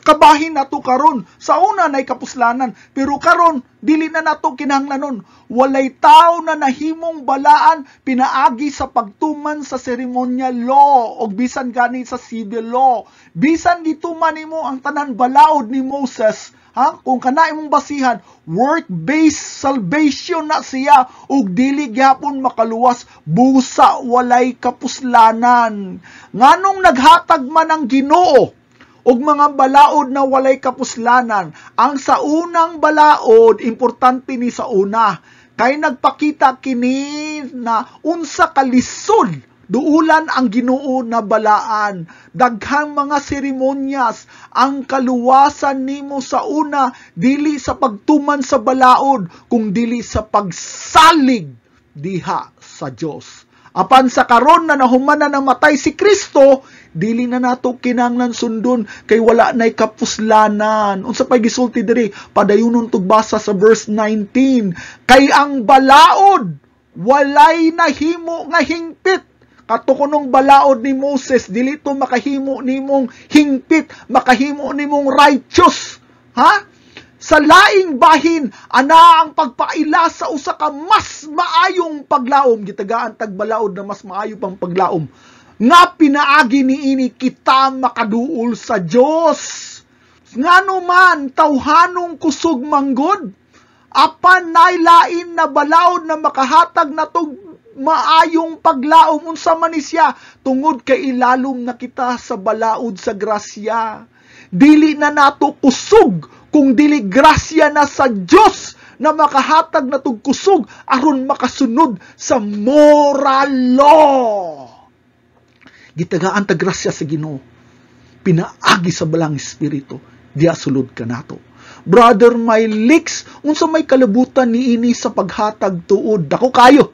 [SPEAKER 1] Kabahin nato karon, sa una nay kapuslanan, pero karon dili na nato kinahanglanon. Walay tao na nahimong balaan pinaagi sa pagtuman sa ceremonial law o bisan gani sa civil law. Bisan gituman nimo ang tanan balaod ni Moses, kung kana imong basihan, work-based salvation na siya ug dili gyapon makaluwas busa walay kapuslanan. Nganong naghatag man ang Ginoo og mga balaod na walay kapuslanan? Ang sa unang balaod, importante ni sa una, kay nagpakita kini na unsa kalisod duulan ang Ginoo na balaan. Daghang mga seremonyas, ang kaluwasan nimo sa una dili sa pagtuman sa balaod, kung dili sa pagsalig diha sa Dios. Apan sa karon na nahuman na namatay si Kristo, dili na nato kinahanglan sundon kay wala nay kapuslanan. Unsa pay gisulti diri? Padayunon tug basa sa verse 19. Kay ang balaod walay nahimo nga hingpit. Katukunong balaod ni Moses, dili to makahimo nimong hingpit, makahimo nimong righteous. Sa laing bahin, ana ang pagpaila sa usa ka mas maayong paglaom. Gitagaan tag balaod na mas maayo pang paglaom. Nga pinaagi niini kita makaduol sa Dios. Ngano man tawhanong kusog manggod, apan nailain na balaod na makahatag na tog maayong paglaom. Unsa man ni siya? Tungod kay ilalom na kita sa balaod sa grasya. Dili na nato kusog kung dili grasya na sa Dios na makahatag na tog kusog aron makasunod sa moral law. Gitagaan ta grasya sa Ginoo, pinaagi sa balang espiritu, diya sulod ka nato. Brother Mylix, unsa may kalabutan niini sa paghatag tuod? Dako kayo.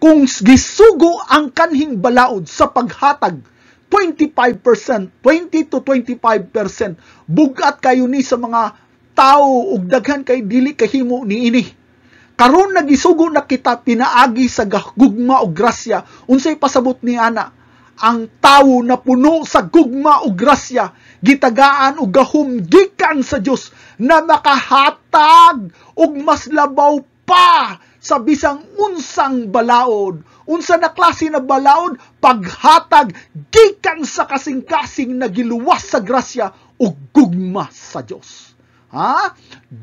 [SPEAKER 1] Kung gisugo ang kanhing balaod sa paghatag 25%, 20 to 25%, bugat kayo ni sa mga tao ug daghan kay dili kahimo niini. Karon nagisugo na kita pinaagi sa gugma o grasya. Unsay pasabot ni ana? ang tawo na puno sa gugma ug grasya, gitagaan og gahom gikan sa Dios na makahatag og mas labaw pa sa bisang unsang balaod. Unsa na klase na balaod? Paghatag gikan sa kasing-kasing na giluwas sa grasya ug gugma sa Dios.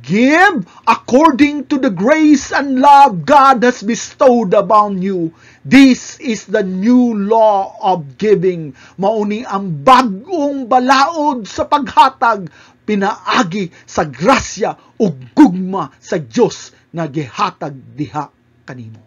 [SPEAKER 1] Give according to the grace and love God has bestowed upon you. This is the new law of giving. Mauni ang bagong balaod sa paghatag, pinaagi sa grasya o gugma sa Diyos na gihatag diha kanimo.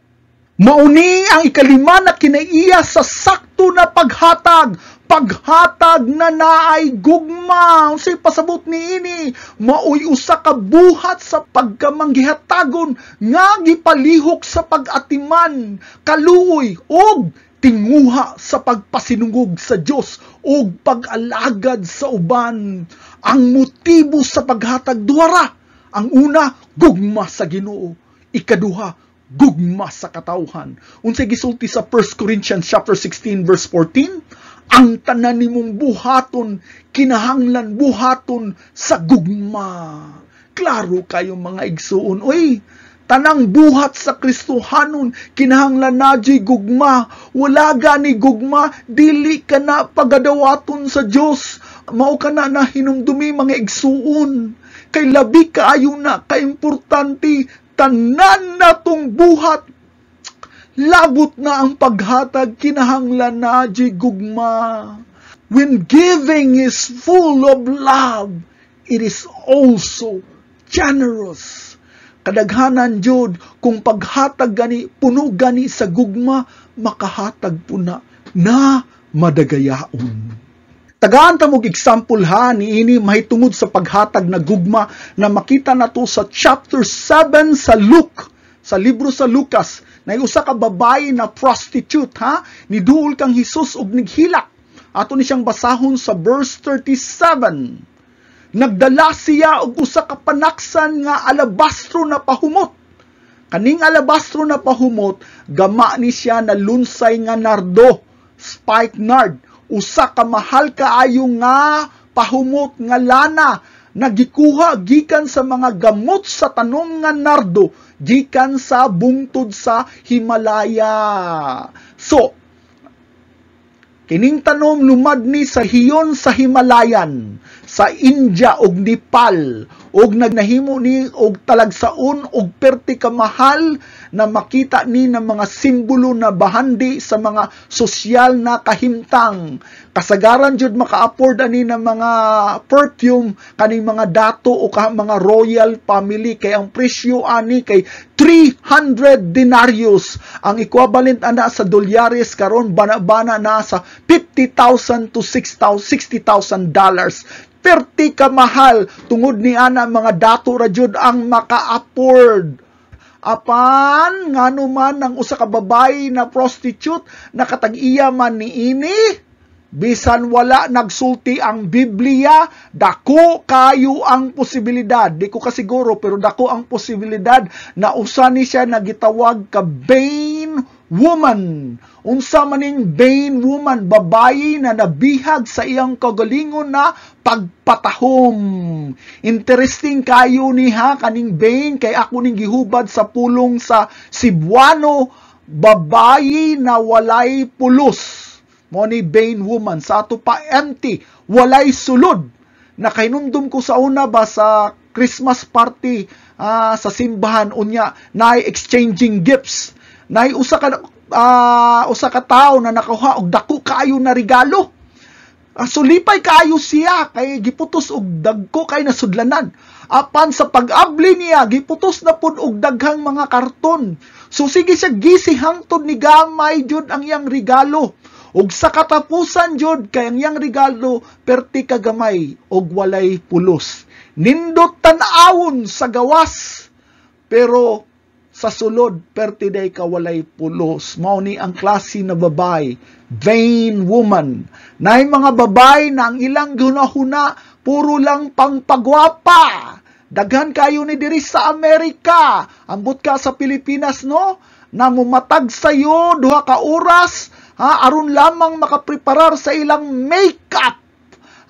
[SPEAKER 1] Mauni ang ikalima na kinaiya sa sakto na paghatag. Paghatag na naay gugma. Unsay pasabot niini? Maoy usa ka buhat sa pagkamanggihatagon nga gipalihok sa pag-atiman, kaluoy og tinguha sa pagpasinungog sa Dios og pag-alagad sa uban. Ang motibo sa paghatag duara. Ang una, gugma sa Ginoo. Ikaduha, gugma sa katawhan. Unsay gisulti sa 1 Corinthians chapter 16 verse 14, ang tanan nimong buhaton kinahanglan buhaton sa gugma. Klaro kayo mga igsuon. Oy, tanang buhat sa Kristohanon kinahanglan nadyo'y gugma. Wala gani gugma, dili ka na pagadawaton sa Dios. Mao ka na hinumdumi mga igsuon. Kay labi kaayo na kaimportante tanan natong buhat. Labot na ang paghatag, kinahanglan na di gugma. When giving is full of love, it is also generous. Kadaghanan jud kung paghatag gani, puno gani sa gugma, makahatag po na madagayaon. Tagaan ta mog example niini mahitungod sa paghatag na gugma na makita nato sa chapter 7 sa Luke, sa libro sa Lucas, na usa ka babae na prostitute niduol kang Hesus og nighilak. Ato ni siyang basahon sa verse 37. Nagdala siya og usa ka panaksan nga alabastro na pahumot. Kaning alabastro na pahumot, gama ni siya na lunsay nga nardo, spikenard, usa ka mahal kaayo nga pahumot nga lana nagikuha gikan sa mga gamot sa tanom nga nardo gikan sa bungtod sa Himalaya. So, kining tanom lumadni sa hiyon sa Himalayan, sa India og Nepal, og nagnahimo ni og talagsaon og perti ka mahal na makita ni ng mga simbolo na bahandi sa mga sosyal na kahimtang. Kasagaran jud maka-afford ani ng mga perfume kaning mga dato o mga royal family, kay ang presyo ani kay 300 denarios. Ang equivalent ana sa dolyares karon bana-bana na sa $50,000 to $60,000. Perti ka mahal tungod ni ana mga dato ra jud ang maka-afford. Apan ngano man ang usa ka babae na prostitute nakatag-iya man niini, bisan wala nagsulti ang Biblia, dako kayo ang posibilidad. Di ko kasiguro pero dako ang posibilidad na usa ni siya nagitawag ka vain woman. Unsa maning vain woman? Babae na nabihag sa iyang kagalingon na pagpatahom. Interesting kayo ni kaning vain, kay ako ning gihubad sa pulong sa Cebuano, babae na walay pulos. Mo ni vain woman. Sa ato pa empty, walay sulod. Nakahinumdum ko sa una ba sa Christmas party sa simbahan unya na exchanging gifts. Na usa ka tao na nakuha og dako kaayo na regalo. Sulipay kaayo siya kay giputos og dagko kay nasudlanan. Apan sa pag-abli niya giputos na pud og daghang mga karton. So sige siya gisihangtod ni gamay jud ang iyang regalo. Og sa katapusan jud kay ang iyang regalo perti kagamay og walay pulos. Nindot tan-awon sa gawas pero sa sulod perti day kawalay pulos. Mao ni ang klase na babae, vain woman. Nay mga babae na ang ilang hunahuna puro lang pangpagwapa. Daghan kayo ni diri sa Amerika. Ambot ka sa Pilipinas no, na mumatag sayo duha ka oras aron lamang makapreparar sa ilang makeup,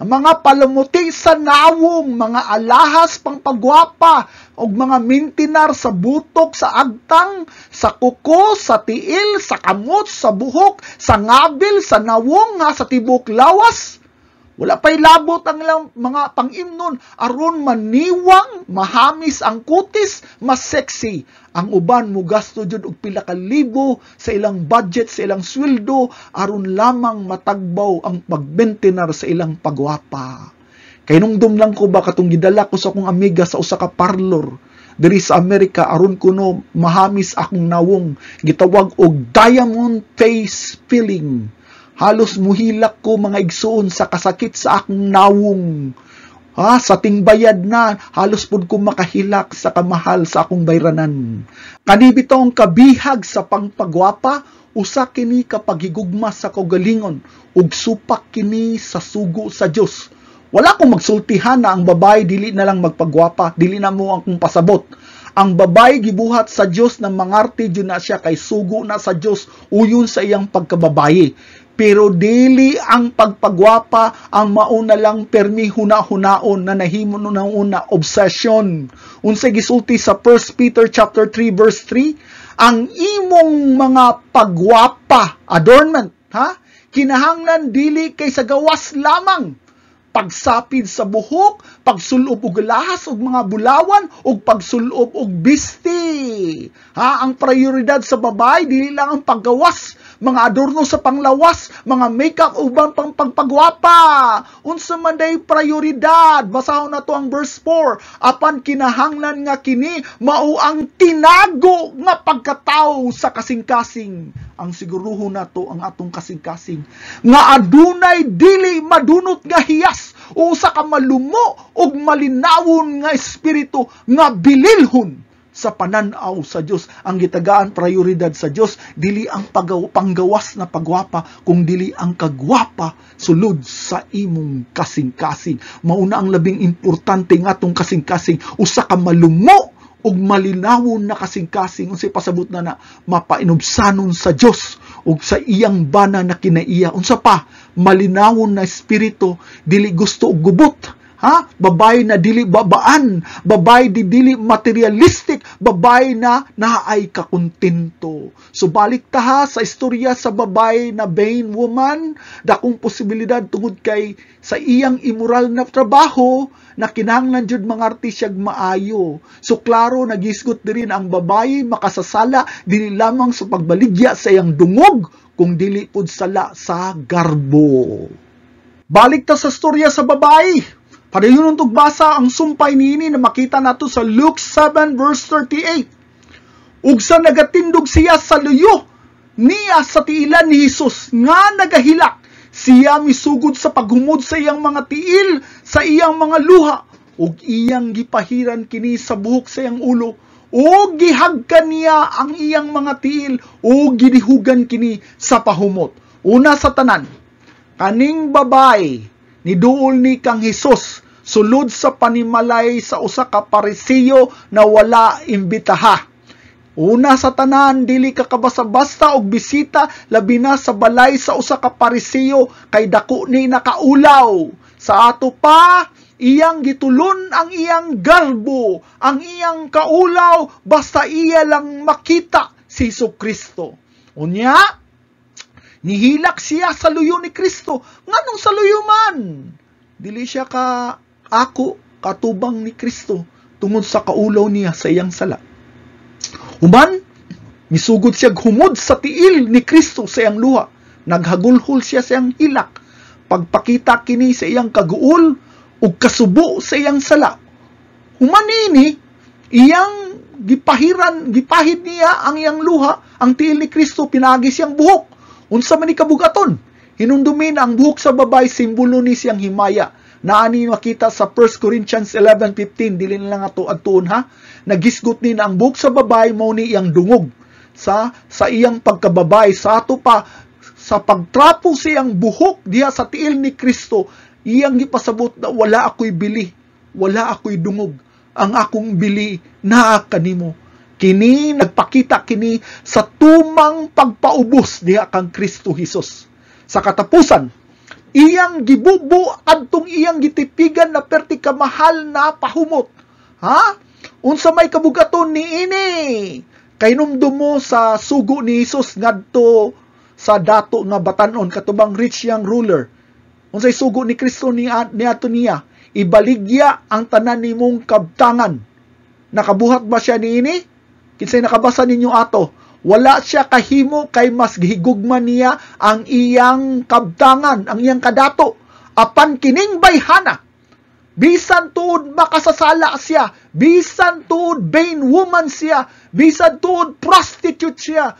[SPEAKER 1] mga palamuti sa nawong, mga alahas pang pagwapa, o mga mintinar sa butok, sa agtang, sa kuko, sa tiil, sa kamot, sa buhok, sa ngabil, sa nawong, sa tibok lawas. Wala pa'y labot ang ilang mga pang-imnon, aron maniwang, mahamis ang kutis, mas sexy. Ang uban mo gasto jud og pila ka libo sa ilang budget, sa ilang sweldo, aron lamang matagbaw ang pagbentinar sa ilang pagwapa. Kay nungdum lang ko ba katong gidala ko sa akong amiga sa usa ka parlor diri sa Amerika, aron kuno mahamis akong nawong, gitawag og diamond face filling. Halos muhilak ko mga igsoon sa kasakit sa akong nawong. Sa tingbayad na, halos pud ko makahilak sa kamahal sa akong bayranan. Kanibitong kabihag sa pangpagwapa, usa kini kapag higugma sa kaugalingon, ug supak kini sa sugo sa Dios. Wala kong magsultihan na ang babae dili na lang magpagwapa, dili na mo akong pasabot. Ang babae gibuhat sa Dios ng mangarte jud na siya kay sugo na sa Dios uyon sa iyang pagkababaye. Pero dili ang pagpagwapa ang mauna lang permi huna-hunaon na nahimo no nang una obsession. Unsay gisulti sa 1 Peter chapter 3 verse 3, ang imong mga pagwapa, adornment, kinahanglan dili kay sa gawas lamang, pagsapid sa buhok, pagsulob og lahas og mga bulawan, ug pagsulob og bisti. Ang prioridad sa babae dili lang ang paggawas, mga adorno sa panglawas, mga makeup uban pang pagpagwapa. Unsa man day prioridad? Basahon na to ang verse 4. Apan kinahanglan nga kini mao ang tinago nga pagkatawo sa kasing-kasing. Ang siguruho na to ang atong kasing-kasing nga adunay dili madunot nga hiyas, usa ka malumo ug malinawon nga espiritu nga bililhon sa pananaw sa Dios. Ang gitagaan prioridad sa Dios dili ang panggawas na pagwapa, kung dili ang kagwapa sulod sa imong kasing-kasing. Mauna ang labing importante nga atong kasing-kasing, usa ka malumo ug malinawon na kasing-kasing, unsay pasabot na mapainubsanon sa Dios ug sa iyang bana na kinaiya. Unsa pa? Malinawon na espiritu, dili gusto og gubot. Babae na dili babaan, babae di dili materialistic, babae na naay kakontento. So balik ta sa istorya sa babae na vain woman, dakong posibilidad tungod kay sa iyang immoral na trabaho na kinahanglan jud mangarte siyag maayo. So klaro nagisgot din ang babae makasasala dili lamang sa pagbaligya sa iyang dungog, kung dili pud sala sa garbo. Balik ta sa istorya sa babae. Padayon tug basa ang sumpay niini na makita nato sa Luke 7 verse 38. Ug sa nagatindog siya sa luyo niya sa tiilan ni Hesus nga nagahilak, siya misugod sa paghumod sa iyang mga tiil, sa iyang mga luha, ug iyang gipahiran kini sa buhok sa iyang ulo, ug gihagkan niya ang iyang mga tiil, ug gidihugan kini sa pahumot. Una sa tanan, kaning babae niduol ni kang Hesus sulod sa panimalay sa usa ka Pariseo na wala imbitaha. Una sa tanan, dili ka kabasa-basta og bisita labi na sa balay sa usa ka Pariseo kay dako ni nakaulaw. Sa ato pa, iyang gitulon ang iyang garbo, ang iyang kaulaw basta iya lang makita si Jesucristo. Unya, nihilak siya sa luyo ni Kristo. Nganong sa luyo man? Dili siya katubang ni Kristo tungod sa kaulaw niya sa iyang sala. Human, misugod siya humod sa tiil ni Kristo sa iyang luha. Naghagulhol siya sa iyang hilak. Pagpakita kini sa iyang kaguol ug kasubo sa iyang sala. Human ini, iyang gipahid niya ang iyang luha, ang tiil ni Kristo, pinagi siyang buhok. Unsa man ni kabugaton? Hinumdumin ang buhok sa babae, simbolo ni siyang himaya. Naani makita sa 1 Corinthians 11:15, dili na lang ato adtuon Nagisgot ni ang buhok sa babae mao ni iyang dungog sa iyang pagkababay. Sa ato pa sa pagtrapo sa iyang buhok diha sa tiil ni Kristo, iyang gipasabot na wala ako'y bili, wala ako'y dungog. Ang akong bili naa kanimo. Kini nagpakita kini sa tumang pagpaubos diha kang Kristo Hesus. Sa katapusan, iyang gibubo adtong iyang gitipigan na perti kamahal na pahumot. Ha? Unsa may kabugaton niini? Kay numdum mo sa sugo ni Hesus ngadto sa dato nga batanon katubang rich young ruler. Unsay sugo ni Kristo niadto niya? Ibaligya ang tanan nimong kabtangan. Nakabuhat ba siya niini? Kinsay nakabasa ninyo ato? Wala siya kahimo kay mas gihigugma niya ang iyang kabtangan, ang iyang kadato. Apan kining bayhana, bisan tuod makasasala siya, bisan tuod vain woman siya, bisan tuod prostitute siya,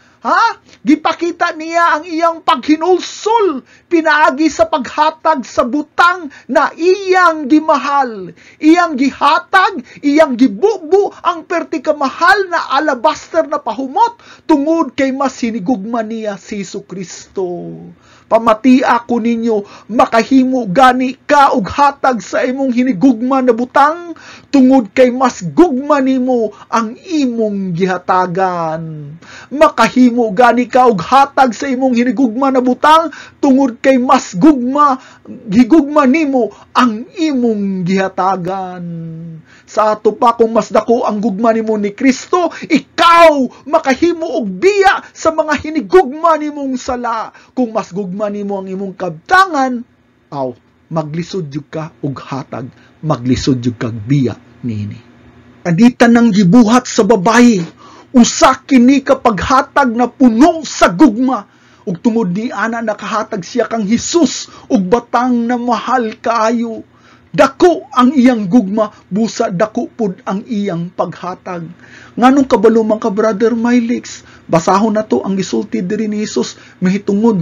[SPEAKER 1] gipakita niya ang iyang paghinulsol, pinaagi sa paghatag sa butang na iyang gimahal. Iyang gihatag, iyang gibubo ang perti kamahal na alabaster na pahumot tungod kay mas hinigugma niya si Jesucristo. Pamatia ko ninyo, makahimo gani ka og hatag sa imong hinigugma na butang tungod kay mas gugma nimo ang imong gihatagan. Makahimo gani ka og hatag sa imong hinigugma na butang tungod kay mas gigugma nimo ang imong gihatagan. Sa ato pa kung mas dako ang gugma nimo ni Kristo, ikaw makahimo og biya sa mga hinigugma nimong sala. Kung mas gugma nimo ang imong kabtangan, maglisod jud ka og hatag, maglisod jud kag biya niini. Aditan nang gibuhat sa babayi, usa kini kapag hatag na puno sa gugma. Ug tungod ni ana nakahatag siya kang Hesus og batang na mahal kaayo. Dako ang iyang gugma, busa dako pud ang iyang paghatag. Nganong kabalo man ka brother Mylix, basahon na to ang gisulti diri ni Hesus mahitungod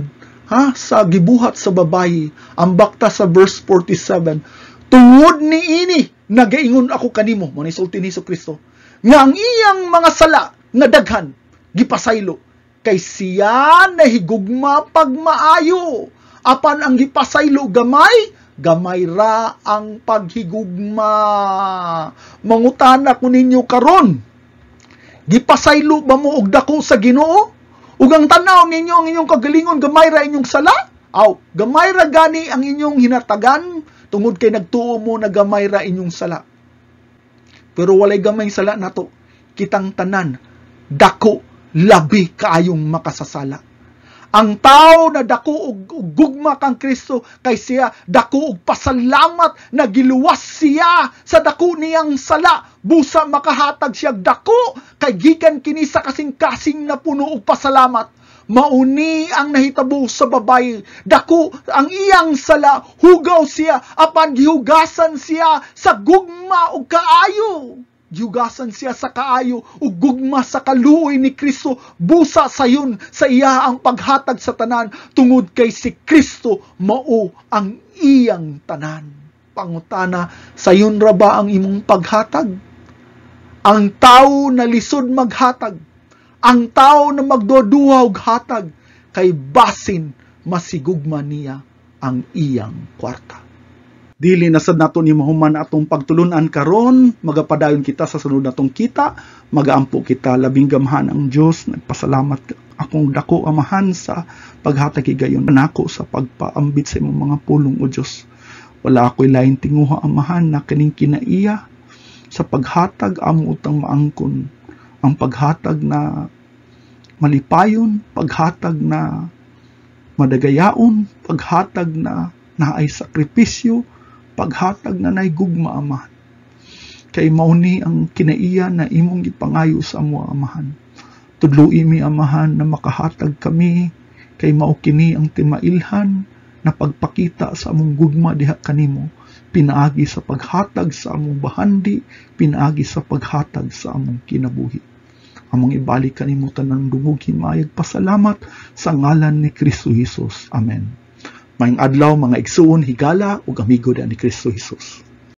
[SPEAKER 1] sa gibuhat sa babayi. Ang bakta sa verse 47, tungod niini nagaingon ako kanimo, mo ni sulti ni Jesucristo, nga ang iyang mga sala nga daghan gipasaylo kay siya nahigugma pagmaayo. Apan ang gipasaylo gamay ra ang paghigugma. Mangutana ko ninyo karon, gipasaylo ba mo og dako sa Ginoo? Ug ang tanaw ninyo ang inyong kagalingon gamay ra inyong sala? Gamay ra gani ang inyong hinatagan tungod kay nagtuo mo na gamay ra inyong sala. Pero walay gamay sala nato. Kitang tanan dako labi kaayong makasasala. Ang tao na dako og gugma kang Kristo kay siya dako og pasalamat na giluwas siya sa dako niyang sala. Busa makahatag siya dako kay gikan kini sa kasing-kasing na puno og pasalamat. Mauni ang nahitabo sa babayi. Dako ang iyang sala, hugaw siya apan gihugasan siya sa gugma og kaayo. Gihugasan siya sa kaayo ug gugma sa kaluoy ni Kristo, busa sayon sa iya ang paghatag sa tanan tungod kay si Kristo mao ang iyang tanan. Pangutana, sayon ra ba ang imong paghatag? Ang tao na lisod maghatag, ang tao na magduduha og hatag, kay basin masigugma niya ang iyang kwarta. Dili na sad nato ni mahuman atong pagtulunan karon, magapadayon kita sa sunod natong kita, magaampo kita. Labing gamhan ang Dios. Nagpasalamat akong dako amahan sa paghatag higayon nako sa pagpaambit sa imong mga pulong o Dios. Wala ako'y lain tinguha amahan na kining kinaiya sa paghatag amo utang maangkon. Ang paghatag na malipayon, paghatag na madagayaon, paghatag na naay sakripisyo, paghatag na naigugma amahan. Kay mauni ang kinaiya na imong ipangayo sa amo amahan. Tudloi mi amahan na makahatag kami kay mao kini ang timailhan na pagpakita sa among gugma diha kanimo, pinaagi sa paghatag sa among bahandi, pinaagi sa paghatag sa among kinabuhi. Among ibalik kanimo tanang dungog himayag pasalamat sa ngalan ni Kristo Hesus. Amen. Maayong adlaw mga igsuon, higala ug amigo ni Kristo Hesus.